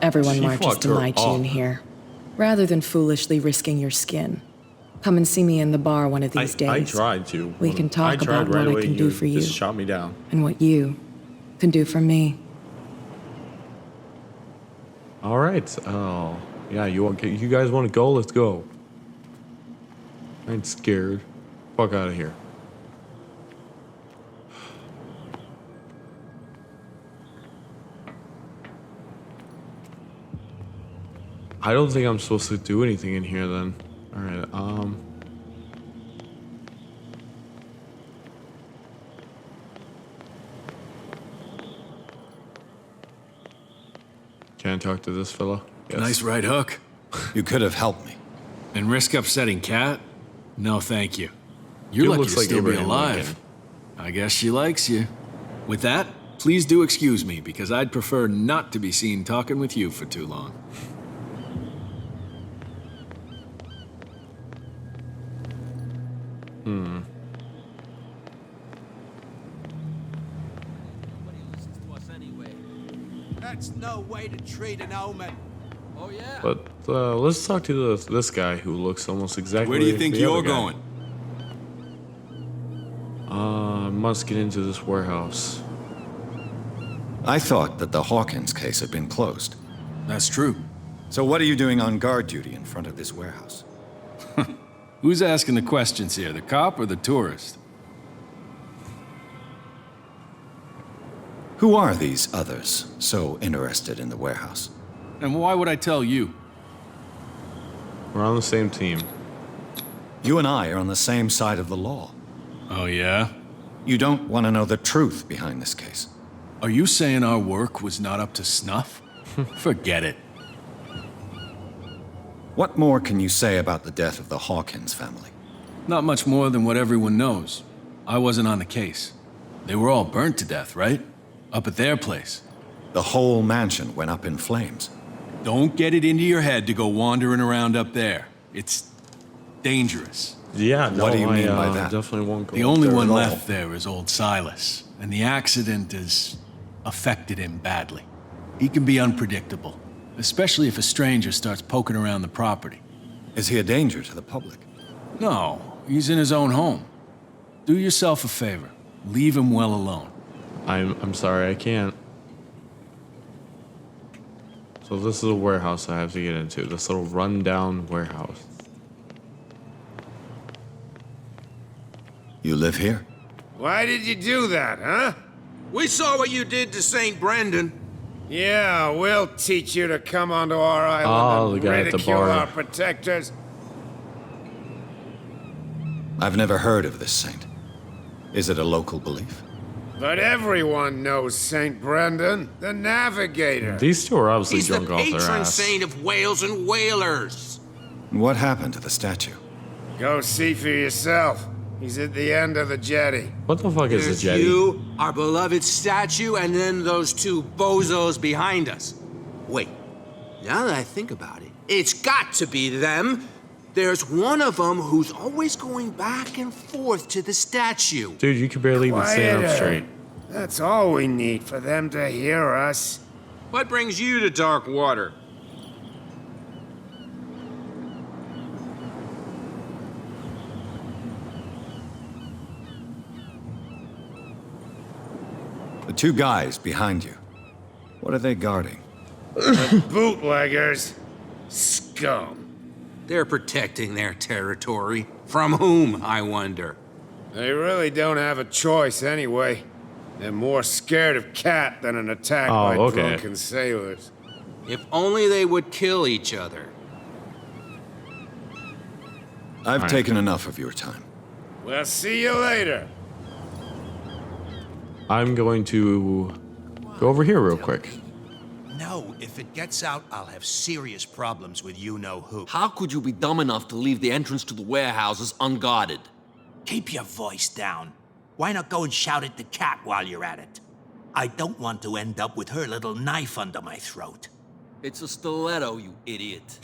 Everyone marches to my tune here. Rather than foolishly risking your skin, come and see me in the bar one of these days. I tried to. We can talk about what I can do for you. Just shot me down. And what you can do for me. All right. Oh, yeah. You guys want to go? Let's go. I ain't scared. Fuck out of here. I don't think I'm supposed to do anything in here then. Alright, Can I talk to this fella? Yes. Nice right hook. You could have helped me. And risk upsetting Kat? No, thank you. You're lucky to still be alive. I guess she likes you. With that, please do excuse me, because I'd prefer not to be seen talking with you for too long. That's no way to treat an omen. Oh, yeah. But let's talk to this guy who looks almost exactly Where do you like think the you're other guy. going? must get into this warehouse. I thought that the Hawkins case had been closed. That's true. So what are you doing on guard duty in front of this warehouse? Who's asking the questions here, the cop or the tourist? Who are these others so interested in the warehouse? And why would I tell you? We're on the same team. You and I are on the same side of the law. Oh, yeah? You don't want to know the truth behind this case. Are you saying our work was not up to snuff? Forget it. What more can you say about the death of the Hawkins family? Not much more than what everyone knows. I wasn't on the case. They were all burnt to death, right? Up at their place. The whole mansion went up in flames. Don't get it into your head to go wandering around up there. It's dangerous. Yeah, no, what do you mean by that? Definitely won't go. The only one left there is old Silas, and the accident has affected him badly. He can be unpredictable, especially if a stranger starts poking around the property. Is he a danger to the public? No, he's in his own home. Do yourself a favor. Leave him well alone. I'm sorry, I can't. So this is a warehouse I have to get into. This little rundown warehouse. You live here? Why did you do that, huh? We saw what you did to St. Brendan. Yeah, we'll teach you to come onto our Oh, island the and guy at the ridicule bar. our protectors. I've never heard of this saint. Is it a local belief? But everyone knows St. Brendan, the navigator. These two are obviously He's the drunk off their patron ass. saint of whales and whalers. What happened to the statue? Go see for yourself. He's at the end of the jetty. What the fuck is a There's jetty? you, our beloved statue, and then those two bozos behind us. Wait, now that I think about it, it's got to be them. There's one of them who's always going back and forth to the statue. Dude, you can barely even stand up Quieter. straight. That's all we need for them to hear us. What brings you to dark water? The two guys behind you. What are they guarding? The bootleggers. Scum. They're protecting their territory. From whom, I wonder? They really don't have a choice anyway. They're more scared of Cat than an attack by drunken sailors. If only they would kill each other. I've taken enough of your time. We'll see you later. I'm going to go over here real quick. No, if it gets out, I'll have serious problems with you-know-who. How could you be dumb enough to leave the entrance to the warehouses unguarded? Keep your voice down. Why not go and shout at the cat while you're at it? I don't want to end up with her little knife under my throat. It's a stiletto, you idiot.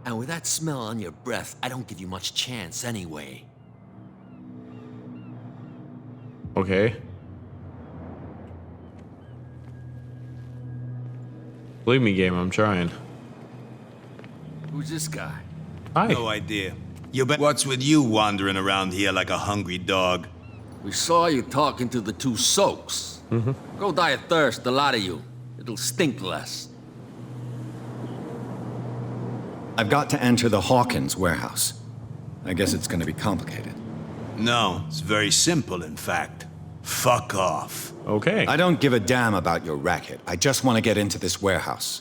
And with that smell on your breath, I don't give you much chance anyway. Okay. Believe me, game, I'm trying. Who's this guy? Hi. No idea. You bet. What's with you wandering around here like a hungry dog? We saw you talking to the two soaks. Go die of thirst, the lot of you. It'll stink less. I've got to enter the Hawkins warehouse. I guess it's going to be complicated. No, it's very simple, in fact. Fuck off. Okay. I don't give a damn about your racket. I just want to get into this warehouse.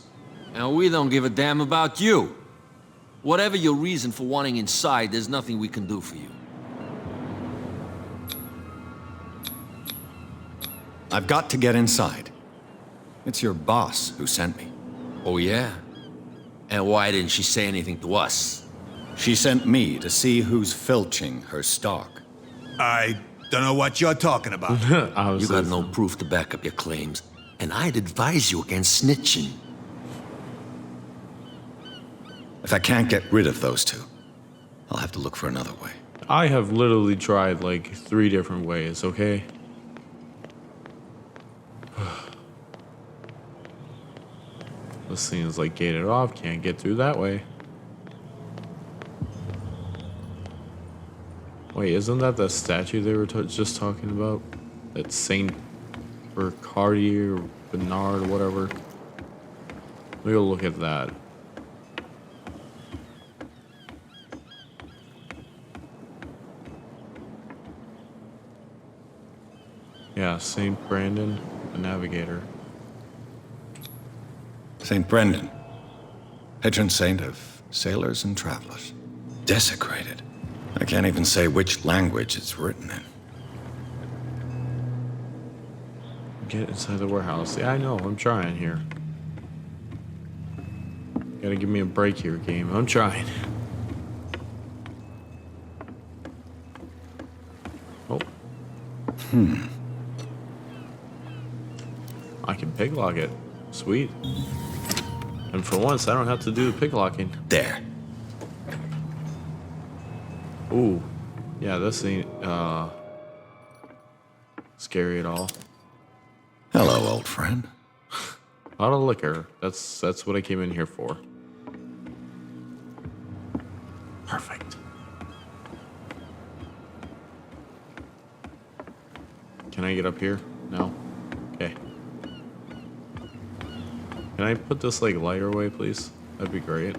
And we don't give a damn about you. Whatever your reason for wanting inside, there's nothing we can do for you. I've got to get inside. It's your boss who sent me. Oh, yeah? And why didn't she say anything to us? She sent me to see who's filching her stock. I don't know what you're talking about. You got no proof to back up your claims, and I'd advise you against snitching. If I can't get rid of those two, I'll have to look for another way. I have literally tried like 3 different ways, okay? This thing is like gated off, can't get through that way. Wait, isn't that the statue they were just talking about? It's Saint Bernardi or Bernard or whatever. We'll look at that. Yeah, St. Brandon, the navigator. St. Brendan, patron saint of sailors and travelers. Desecrated. I can't even say which language it's written in. Get inside the warehouse. Yeah, I know. I'm trying here. Gotta give me a break here, game. I'm trying. Oh. I can picklock it. Sweet. And for once, I don't have to do the picklocking. There. Ooh. Yeah, this ain't, scary at all. Hello, old friend. A lot of liquor. That's what I came in here for. Perfect. Can I get up here? No? Okay. Can I put this, like, lighter away, please? That'd be great.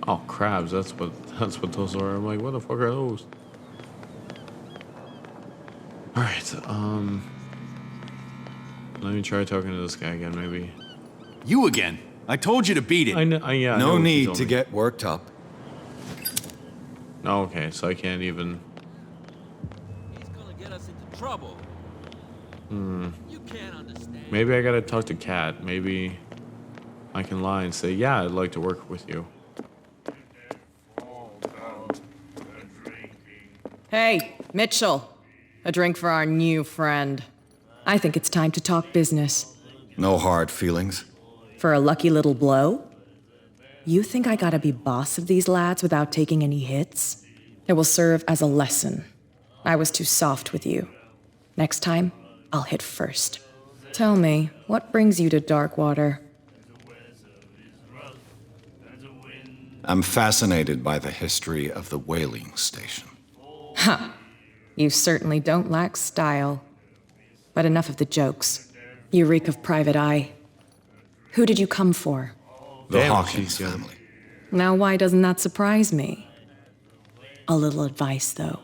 Oh, crabs, that's what those are. I'm like, what the fuck are those? Alright, let me try talking to this guy again, maybe. You again? I told you to beat it. I know, yeah. No need to get worked up. Oh, okay, so I can't even... He's gonna get us into trouble. You can't understand. Maybe I gotta talk to Kat. Maybe I can lie and say, yeah, I'd like to work with you. Hey, Mitchell. A drink for our new friend. I think it's time to talk business. No hard feelings. For a lucky little blow? You think I gotta be boss of these lads without taking any hits? It will serve as a lesson. I was too soft with you. Next time, I'll hit first. Tell me, what brings you to Darkwater? I'm fascinated by the history of the whaling station. Ha! You certainly don't lack style. But enough of the jokes. You reek of private eye. Who did you come for? The Hawkins family. Now why doesn't that surprise me? A little advice, though.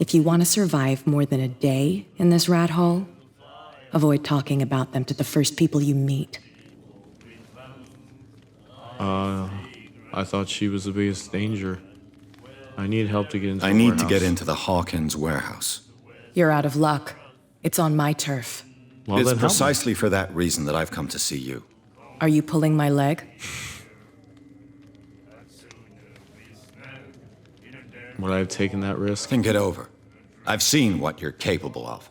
If you want to survive more than a day in this rat hole, avoid talking about them to the first people you meet. I thought she was the biggest danger. I need help to get into the warehouse. I need to get into the Hawkins warehouse. You're out of luck. It's on my turf. Well, it's precisely for that reason that I've come to see you. Are you pulling my leg? Would I have taken that risk? Think it over. I've seen what you're capable of.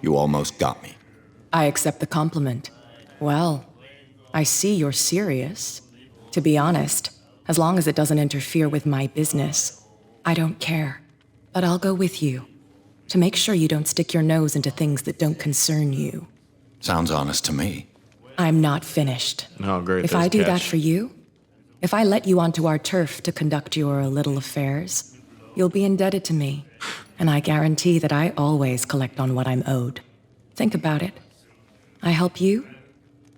You almost got me. I accept the compliment. Well, I see you're serious. To be honest, as long as it doesn't interfere with my business, I don't care. But I'll go with you, to make sure you don't stick your nose into things that don't concern you. Sounds honest to me. I'm not finished. Oh, great. If I do that for you, if I let you onto our turf to conduct your little affairs, you'll be indebted to me. And I guarantee that I always collect on what I'm owed. Think about it. I help you,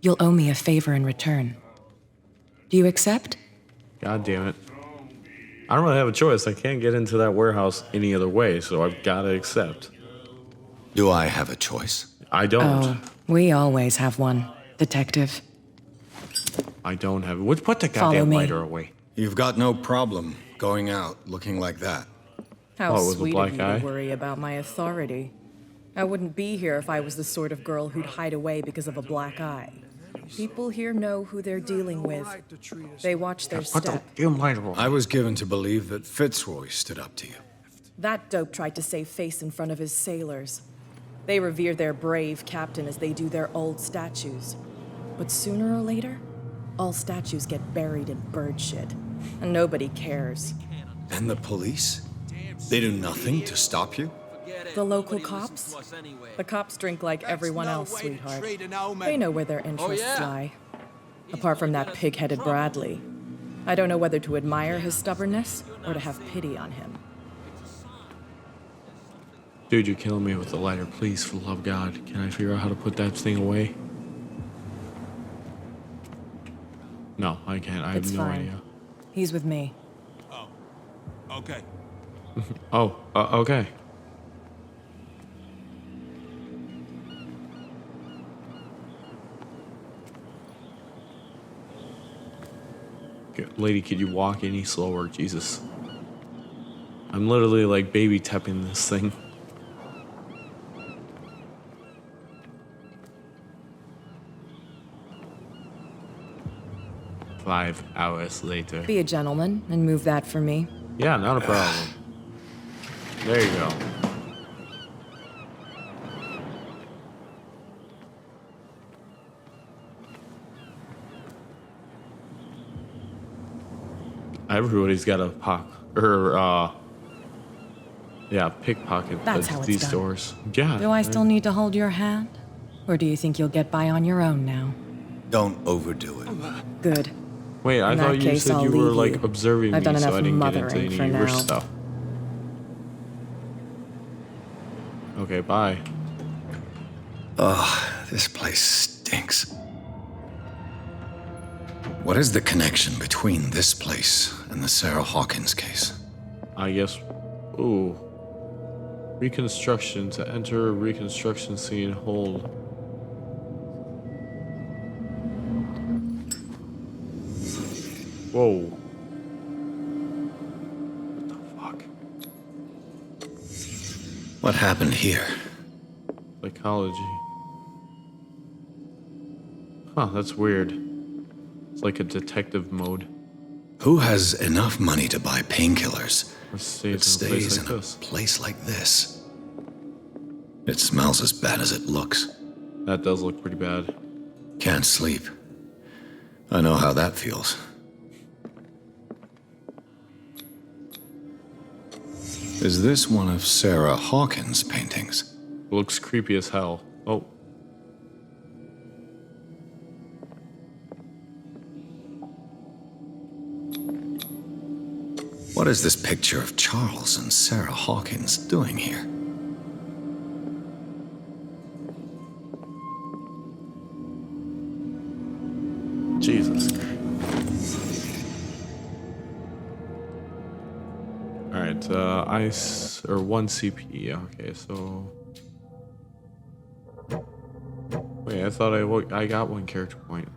you'll owe me a favor in return. Do you accept? God damn it. I don't really have a choice. I can't get into that warehouse any other way, so I've got to accept. Do I have a choice? I don't. Oh, we always have one, Detective. I don't have it. Put the goddamn lighter away. You've got no problem going out looking like that. How with sweet a black of you eye? to worry about my authority. I wouldn't be here if I was the sort of girl who'd hide away because of a black eye. People here know who they're dealing with. They watch their step. I was given to believe that Fitzroy stood up to you. That dope tried to save face in front of his sailors. They revere their brave captain as they do their old statues. But sooner or later, all statues get buried in bird shit, and nobody cares. And the police? They do nothing to stop you? The local cops? The cops drink like everyone else, sweetheart. They know where their interests lie. Apart from that pig-headed Bradley. I don't know whether to admire his stubbornness or to have pity on him. Dude, you're killing me with the lighter. Please, for the love of God. Can I figure out how to put that thing away? No, I can't. I have no idea. He's with me. Oh, okay. Oh, okay. Lady, could you walk any slower? Jesus. I'm literally like baby tapping this thing. Five hours later. Be a gentleman and move that for me. Yeah, not a problem. There you go. Everybody's got a pickpocket That's how it's these done. stores. Yeah. Do I still need to hold your hand? Or do you think you'll get by on your own now? Don't overdo it. Good. Wait, I In thought that you case, said I'll you were leave like you. observing I've me, done so enough I didn't get into mothering any for of your now. stuff. Okay, bye. Oh, this place stinks. What is the connection between this place and the Sarah Hawkins case? I guess. Ooh. Reconstruction. To enter reconstruction scene, hold. Whoa. What the fuck? What happened here? Psychology. Huh, that's weird. It's like a detective mode. Who has enough money to buy painkillers Or that stays in a place like this? It smells as bad as it looks. That does look pretty bad. Can't sleep. I know how that feels. Is this one of Sarah Hawkins' paintings? Looks creepy as hell. Oh. What is this picture of Charles and Sarah Hawkins doing here? Jesus. Alright, ice, or 1 CP, okay, so... Wait, I thought I got 1 character point.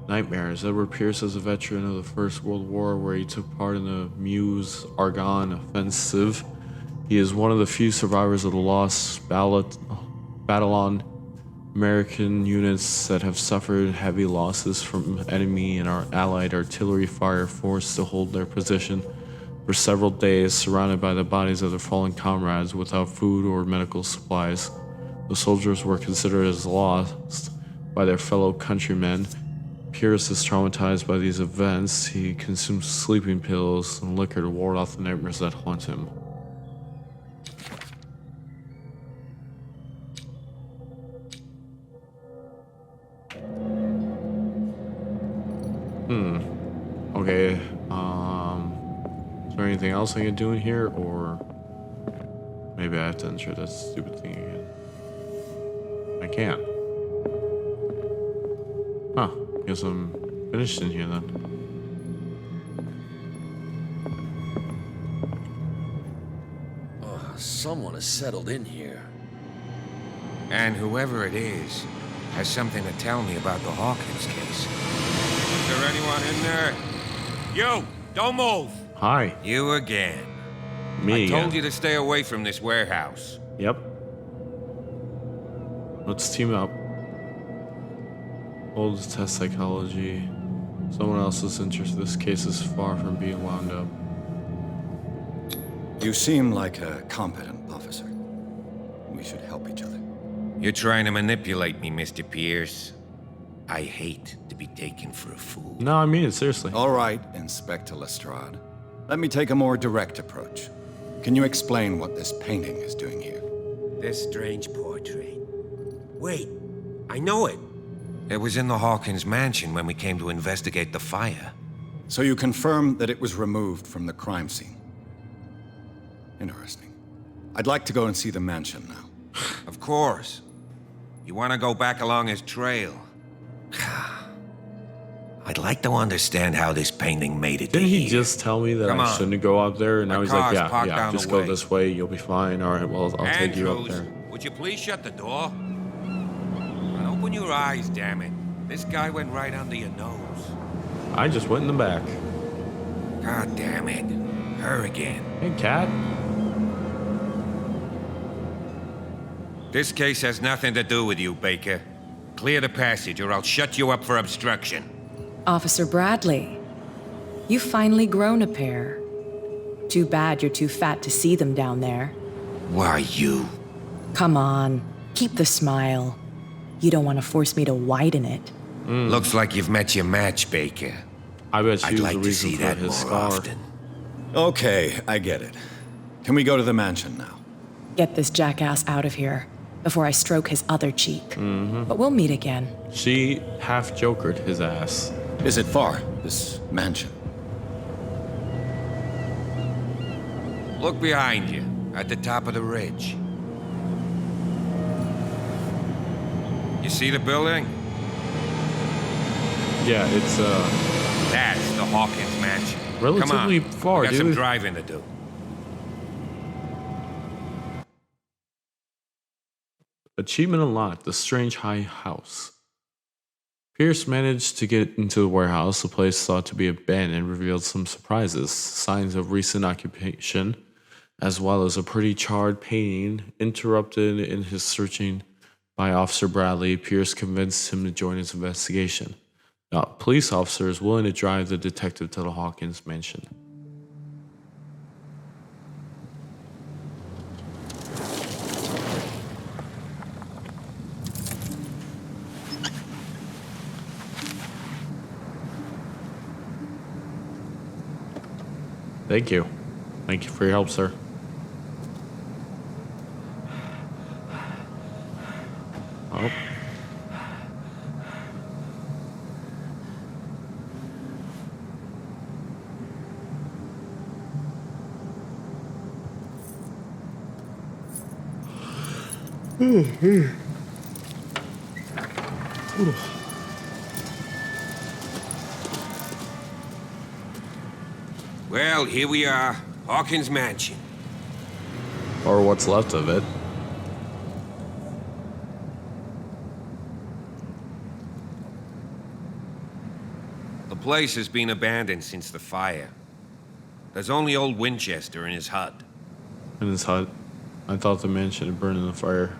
Nightmares. Edward Pierce is a veteran of the First World War where he took part in the Meuse-Argonne offensive. He is one of the few survivors of the lost Battalion American units that have suffered heavy losses from enemy and our allied artillery fire, forced to hold their position for several days, surrounded by the bodies of their fallen comrades without food or medical supplies. The soldiers were considered as lost by their fellow countrymen. Pierce is traumatized by these events. He consumes sleeping pills and liquor to ward off the nightmares that haunt him. Okay, is there anything else I can do in here, or maybe I have to enter that stupid thing again? I can't. Huh, guess I'm finished in here then. Oh, someone has settled in here. And whoever it is has something to tell me about the Hawkins case. Is there anyone in there? You! Don't move! Hi. You again. Me I told again. you to stay away from this warehouse. Yep. Let's team up. Hold to test psychology. Someone else's interest. This case is far from being wound up. You seem like a competent officer. We should help each other. You're trying to manipulate me, Mr. Pierce. I hate to be taken for a fool. No, I mean it seriously. All right, Inspector Lestrade. Let me take a more direct approach. Can you explain what this painting is doing here? This strange portrait. Wait, I know it. It was in the Hawkins Mansion when we came to investigate the fire. So you confirm that it was removed from the crime scene? Interesting. I'd like to go and see the mansion now. Of course. You want to go back along his trail? I'd like to understand how this painting made it. Didn't he just tell me that I shouldn't go out there? And now he's like, yeah, just go this way. You'll be fine. All right, well, I'll take you up there. Would you please shut the door? And open your eyes, damn it. This guy went right under your nose. I just went in the back. God damn it. Her again. Hey, cat. This case has nothing to do with you, Baker. Clear the passage or I'll shut you up for obstruction. Officer Bradley, you've finally grown a pair. Too bad you're too fat to see them down there. Why, you? Come on, keep the smile. You don't want to force me to widen it. Looks like you've met your match, Baker. I bet I'd like to see that more often. Okay, I get it. Can we go to the mansion now? Get this jackass out of here before I stroke his other cheek. But we'll meet again. She half-jokered his ass. Is it far, this mansion? Look behind you, at the top of the ridge. You see the building? Yeah, it's, That's the Hawkins Mansion. relatively Come on. far, We got some dude. driving to do. Achievement unlocked, the strange high house. Pierce managed to get into the warehouse. The place thought to be abandoned revealed some surprises, signs of recent occupation, as well as a pretty charred painting. Interrupted in his searching by Officer Bradley, Pierce convinced him to join his investigation. A police officer is willing to drive the detective to the Hawkins Mansion. Thank you. Thank you for your help, sir. Oh. Well, here we are, Hawkins Mansion. Or what's left of it. The place has been abandoned since the fire. There's only old Winchester in his hut. In his hut. I thought the mansion had burned in the fire.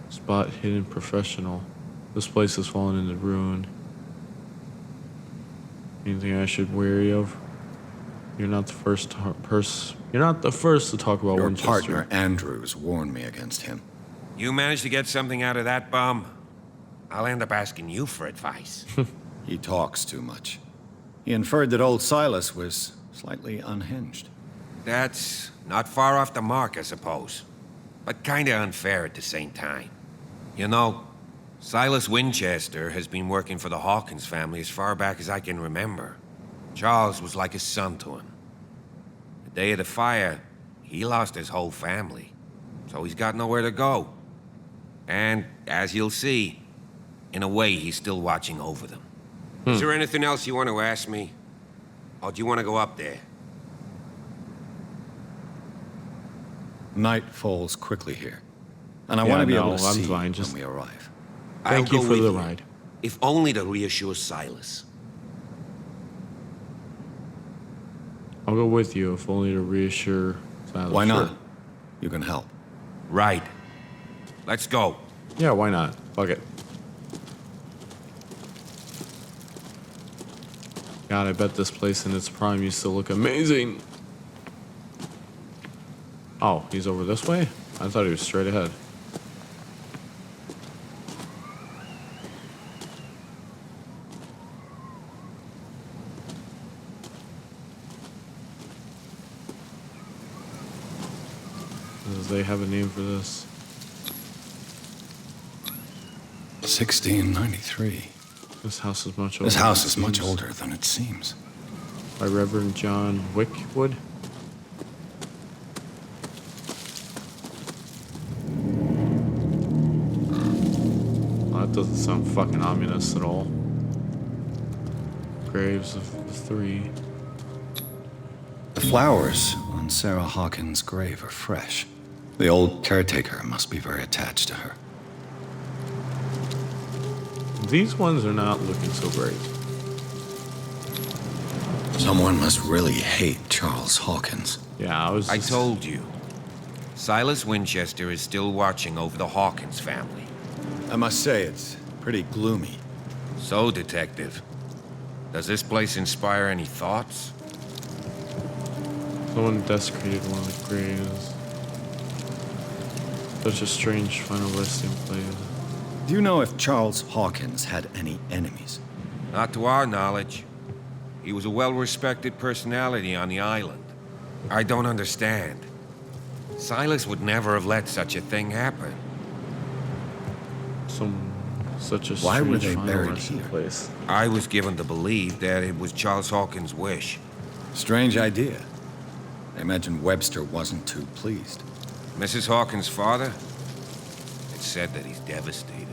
Spot hidden professional. This place has fallen into ruin. Anything I should wary of? You're not the first You're not the first to talk about Your Winchester. partner Andrews warned me against him. You managed to get something out of that bum? I'll end up asking you for advice. He talks too much. He inferred that old Silas was slightly unhinged. That's not far off the mark, I suppose. But kinda unfair at the same time. You know, Silas Winchester has been working for the Hawkins family as far back as I can remember. Charles was like a son to him. The day of the fire, he lost his whole family. So he's got nowhere to go. And, as you'll see, in a way, he's still watching over them. Is there anything else you want to ask me? Or do you want to go up there? Night falls quickly here, and I want to be able to see fine. when we arrive. Thank you for the ride. If only to reassure Silas. I'll go with you, if only to reassure Silas. Why not? Sure. You can help. Right. Let's go. Yeah, why not? Fuck it. God, I bet this place in its prime used to look amazing. Oh, he's over this way? I thought he was straight ahead. Does they have a name for this? 1693. This house is much older. This house is much older than it seems. By Reverend John Wickwood. Well, that doesn't sound fucking ominous at all. Graves of the three. The flowers on Sarah Hawkins' grave are fresh. The old caretaker must be very attached to her. These ones are not looking so great. Someone must really hate Charles Hawkins. Yeah, I told you. Silas Winchester is still watching over the Hawkins family. I must say, it's pretty gloomy. So, Detective, does this place inspire any thoughts? Someone desecrated one of the graves. Such a strange final resting place. Do you know if Charles Hawkins had any enemies? Not to our knowledge. He was a well-respected personality on the island. I don't understand. Silas would never have let such a thing happen. Such a Why were strange they final buried resting here? place. I was given to believe that it was Charles Hawkins' wish. Strange idea. I imagine Webster wasn't too pleased. Mrs. Hawkins' father? It's said that he's devastated.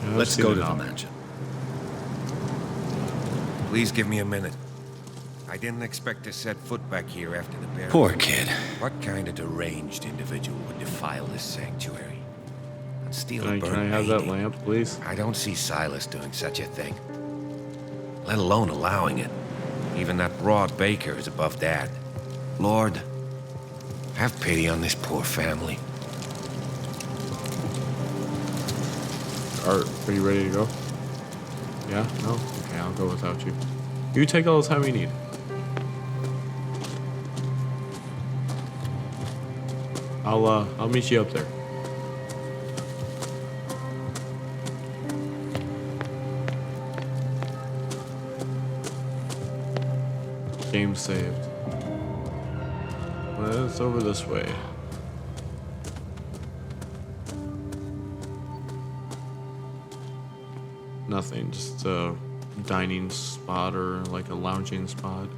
Yeah, Let's go to the mansion. Please give me a minute. I didn't expect to set foot back here after the burial. Poor kid. What kind of deranged individual would defile this sanctuary? And steal a Can burnt I have that painting? lamp, please? I don't see Silas doing such a thing. Let alone allowing it. Even that broad baker is above that. Lord, have pity on this poor family. Are you ready to go? Yeah? No? Okay, I'll go without you. You take all the time you need. I'll meet you up there. Game saved. Well, it's over this way. Nothing, just a dining spot or like a lounging spot.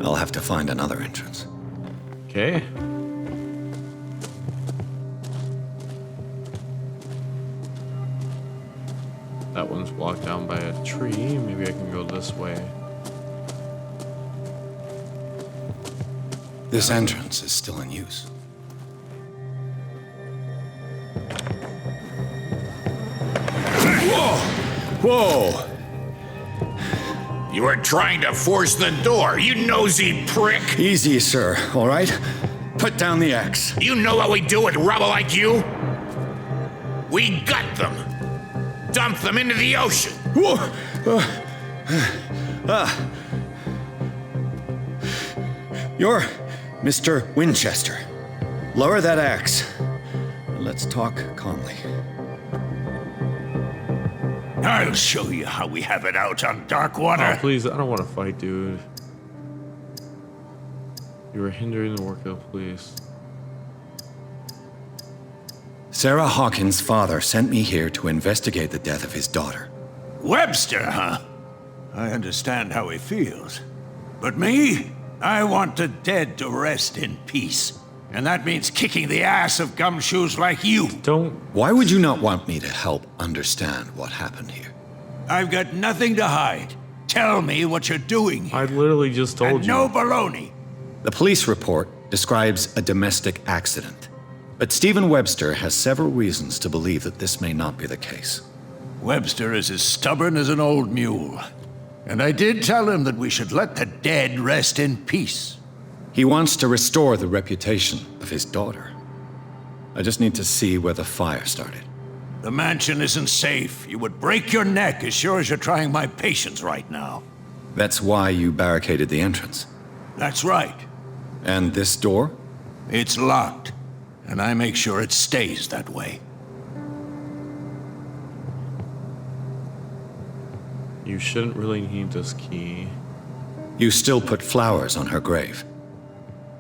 I'll have to find another entrance. Okay. That one's blocked down by a tree. Maybe I can go this way. This entrance is still in use. Whoa! You were trying to force the door, you nosy prick! Easy, sir, all right? Put down the axe. You know what we do with rubble like you? We gut them. Dump them into the ocean. You're Mr. Winchester. Lower that axe. Let's talk calmly. I'll show you how we have it out on Darkwater. Oh, please, I don't want to fight, dude. You are hindering the work of the police. Sarah Hawkins' father sent me here to investigate the death of his daughter. Webster, huh? I understand how he feels. But me? I want the dead to rest in peace. And that means kicking the ass of gumshoes like you. Why would you not want me to help understand what happened here? I've got nothing to hide. Tell me what you're doing here. I literally just told and you. no baloney. The police report describes a domestic accident. But Stephen Webster has several reasons to believe that this may not be the case. Webster is as stubborn as an old mule. And I did tell him that we should let the dead rest in peace. He wants to restore the reputation of his daughter. I just need to see where the fire started. The mansion isn't safe. You would break your neck as sure as you're trying my patience right now. That's why you barricaded the entrance. That's right. And this door? It's locked. And I make sure it stays that way. You shouldn't really need this key. You still put flowers on her grave.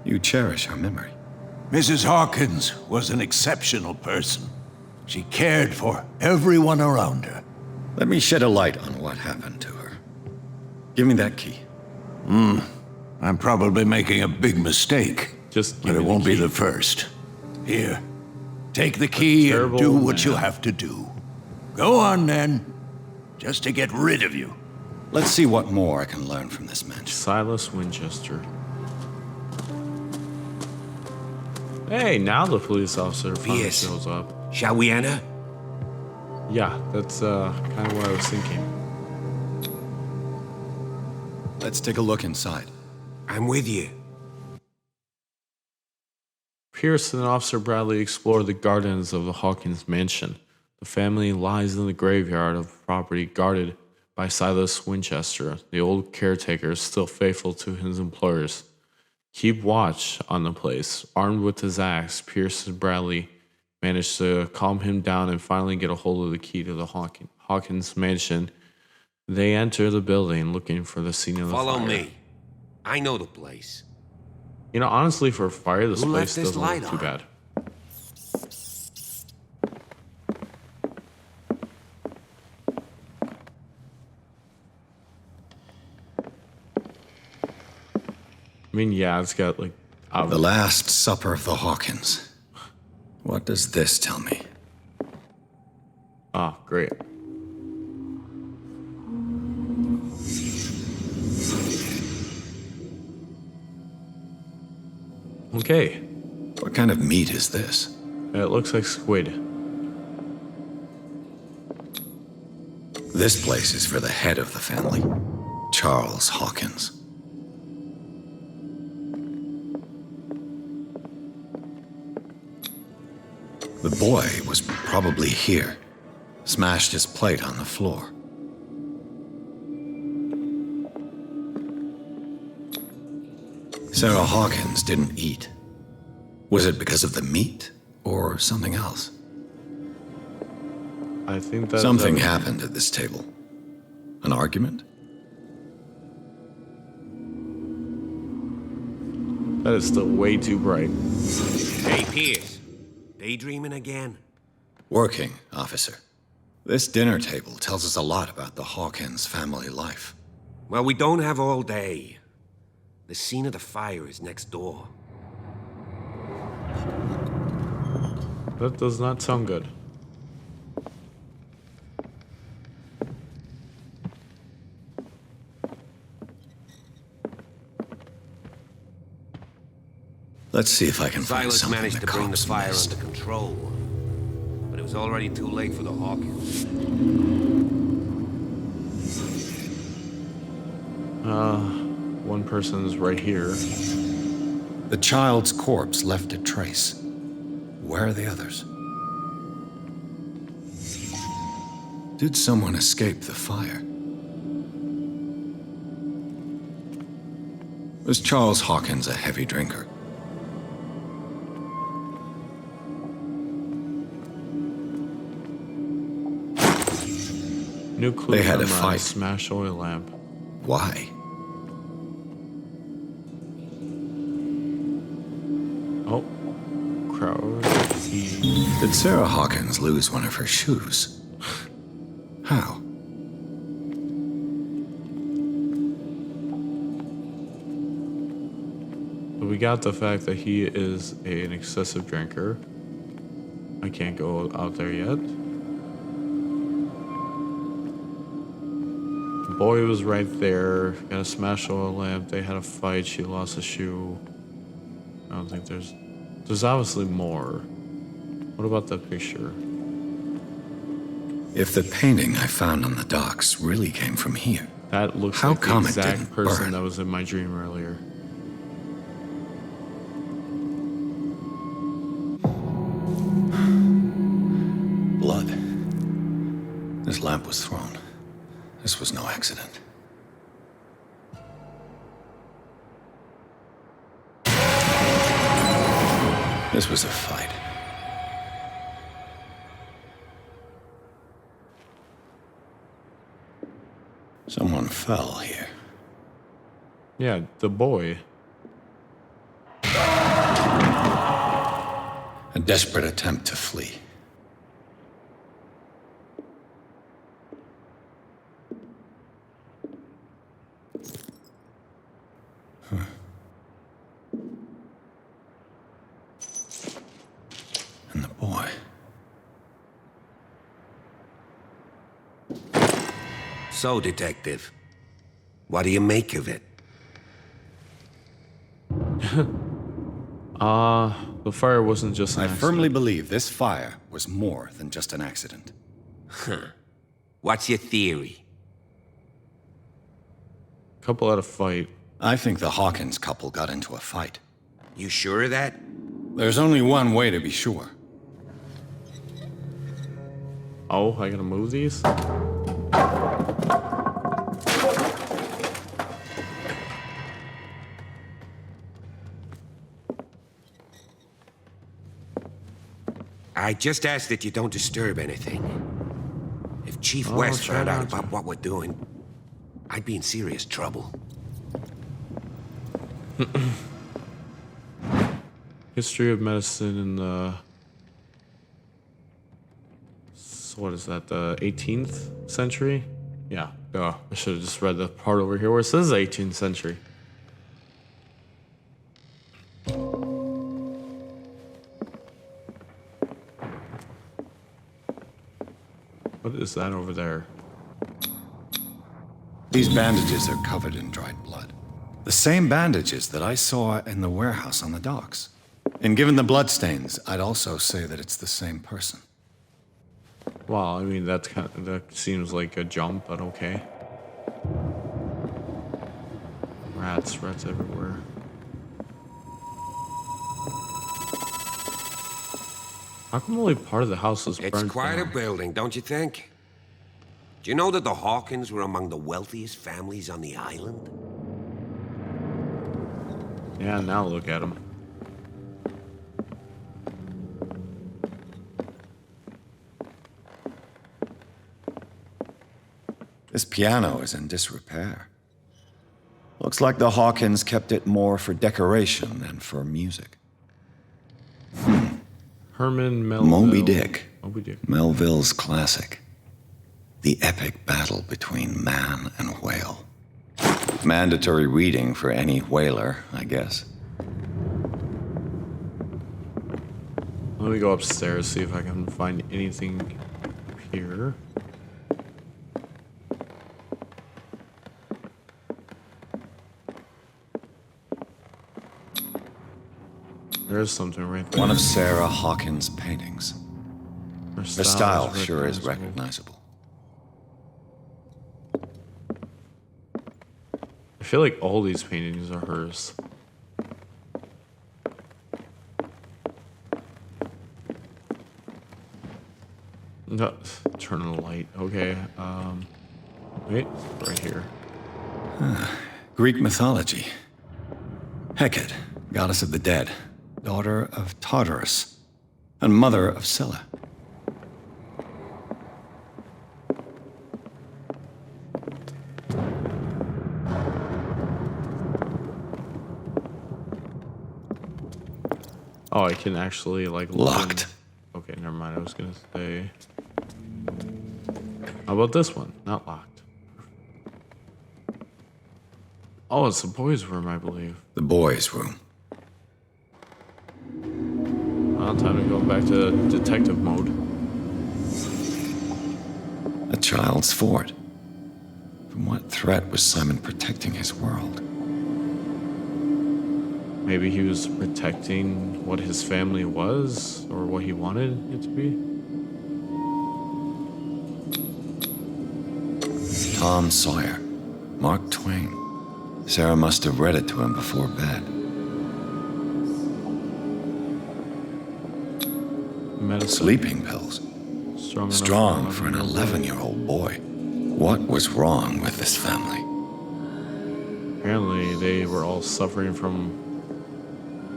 You cherish her memory. Mrs. Hawkins was an exceptional person. She cared for everyone around her. Let me shed a light on what happened to her. Give me that key. I'm probably making a big mistake. But it won't be the first. Here, take the key and do what you have to do. Go on then, just to get rid of you. Let's see what more I can learn from this mansion. Silas Winchester. Hey, now the police officer finally shows up. Shall we enter? Yeah, that's kind of what I was thinking. Let's take a look inside. I'm with you. Pierce and Officer Bradley explore the gardens of the Hawkins Mansion. The family lies in the graveyard of property guarded by Silas Winchester. The old caretaker is still faithful to his employers. Keep watch on the place. Armed with his axe, Pierce and Bradley manage to calm him down and finally get a hold of the key to the Hawkins Mansion. They enter the building looking for the scene of the fire. Follow me. I know the place. You know, honestly, for a fire, this place doesn't look too bad. I mean, yeah, it's got like... The Last Supper of the Hawkins. What does this tell me? Ah, great. Okay. What kind of meat is this? It looks like squid. This place is for the head of the family, Charles Hawkins. The boy was probably here, smashed his plate on the floor. Sarah Hawkins didn't eat. Was it because of the meat or something else? I think that... Something happened at this table. An argument? That is still way too bright. Hey, Pierce. Daydreaming again? Working, officer. This dinner table tells us a lot about the Hawkins family life. Well, we don't have all day. The scene of the fire is next door. That does not sound good. Let's see if I can find Silas something managed the to bring the cops fire missed. under control, but it was already too late for the Hawkins. One person is right here. The child's corpse left a trace. Where are the others? Did someone escape the fire? Was Charles Hawkins a heavy drinker? New clue They had a from fight. smash oil lamp. Why? Oh, crowd. Did Sarah Hawkins lose one of her shoes? How? We got the fact that he is an excessive drinker. I can't go out there yet. The boy was right there. Got a smash oil lamp. They had a fight. She lost a shoe. I don't think there's obviously more. What about that picture? If the painting I found on the docks really came from here, That looks how like the come it exact didn't person burn? that was in my dream earlier. Blood. This lamp was thrown. This was no accident. This was a fight. Someone fell here. Yeah, the boy. A desperate attempt to flee. And the boy. So, Detective, what do you make of it? The fire wasn't just an I accident. firmly believe this fire was more than just an accident. Huh. What's your theory? Couple had a fight. I think the Hawkins couple got into a fight. You sure of that? There's only one way to be sure. Oh, I gotta move these? I just ask that you don't disturb anything. If Chief West found out about what we're doing, I'd be in serious trouble. History of medicine in the... What is that, the 18th century? Yeah. Oh, I should have just read the part over here where it says 18th century. What is that over there? These bandages are covered in dried blood. The same bandages that I saw in the warehouse on the docks. And given the bloodstains, I'd also say that it's the same person. Wow, I mean, that seems like a jump, but okay. Rats everywhere. How come only part of the house is burnt down? It's quite a building, don't you think? Do you know that the Hawkins were among the wealthiest families on the island? Yeah, now look at them. This piano is in disrepair. Looks like the Hawkins kept it more for decoration than for music. Herman Melville. Moby Dick. Moby Dick. Melville's classic. The epic battle between man and whale. Mandatory reading for any whaler, I guess. Let me go upstairs, see if I can find anything here. There's something right there. One of Sarah Hawkins' paintings. Her style sure is recognizable. I feel like all these paintings are hers. No, turn on the light. Okay. Wait, right here. Greek mythology. Hecate, goddess of the dead, daughter of Tartarus, and mother of Scylla. Oh, I can actually, like... Locked. Okay, never mind. I was gonna say... How about this one? Not locked. Oh, it's the boys' room, I believe. The boys' room. Well, time to go back to detective mode. A child's fort. From what threat was Simon protecting his world? Maybe he was protecting what his family was, or what he wanted it to be. Tom Sawyer. Mark Twain. Sarah must have read it to him before bed. Medicine. Sleeping pills. Strong for an 11-year-old boy. What was wrong with this family? Apparently, they were all suffering from...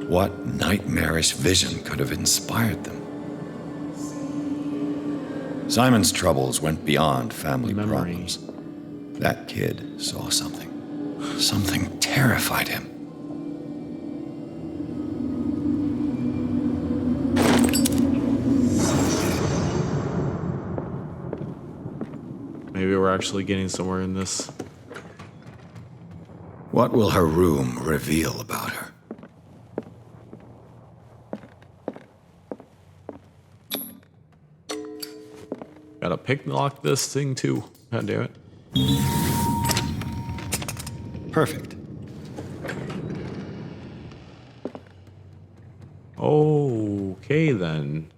What nightmarish vision could have inspired them? Simon's troubles went beyond family problems. That kid saw something. Something terrified him. Maybe we're actually getting somewhere in this. What will her room reveal about her? Gotta pick lock this thing too. God damn it. Perfect. Okay then.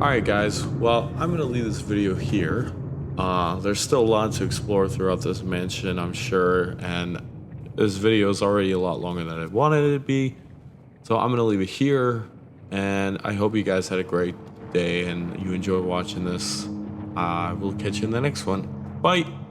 Alright guys, well, I'm gonna leave this video here. There's still a lot to explore throughout this mansion, I'm sure, and this video is already a lot longer than I wanted it to be. So I'm gonna leave it here, and I hope you guys had a great day and you enjoyed watching this. I will catch you in the next one. Bye!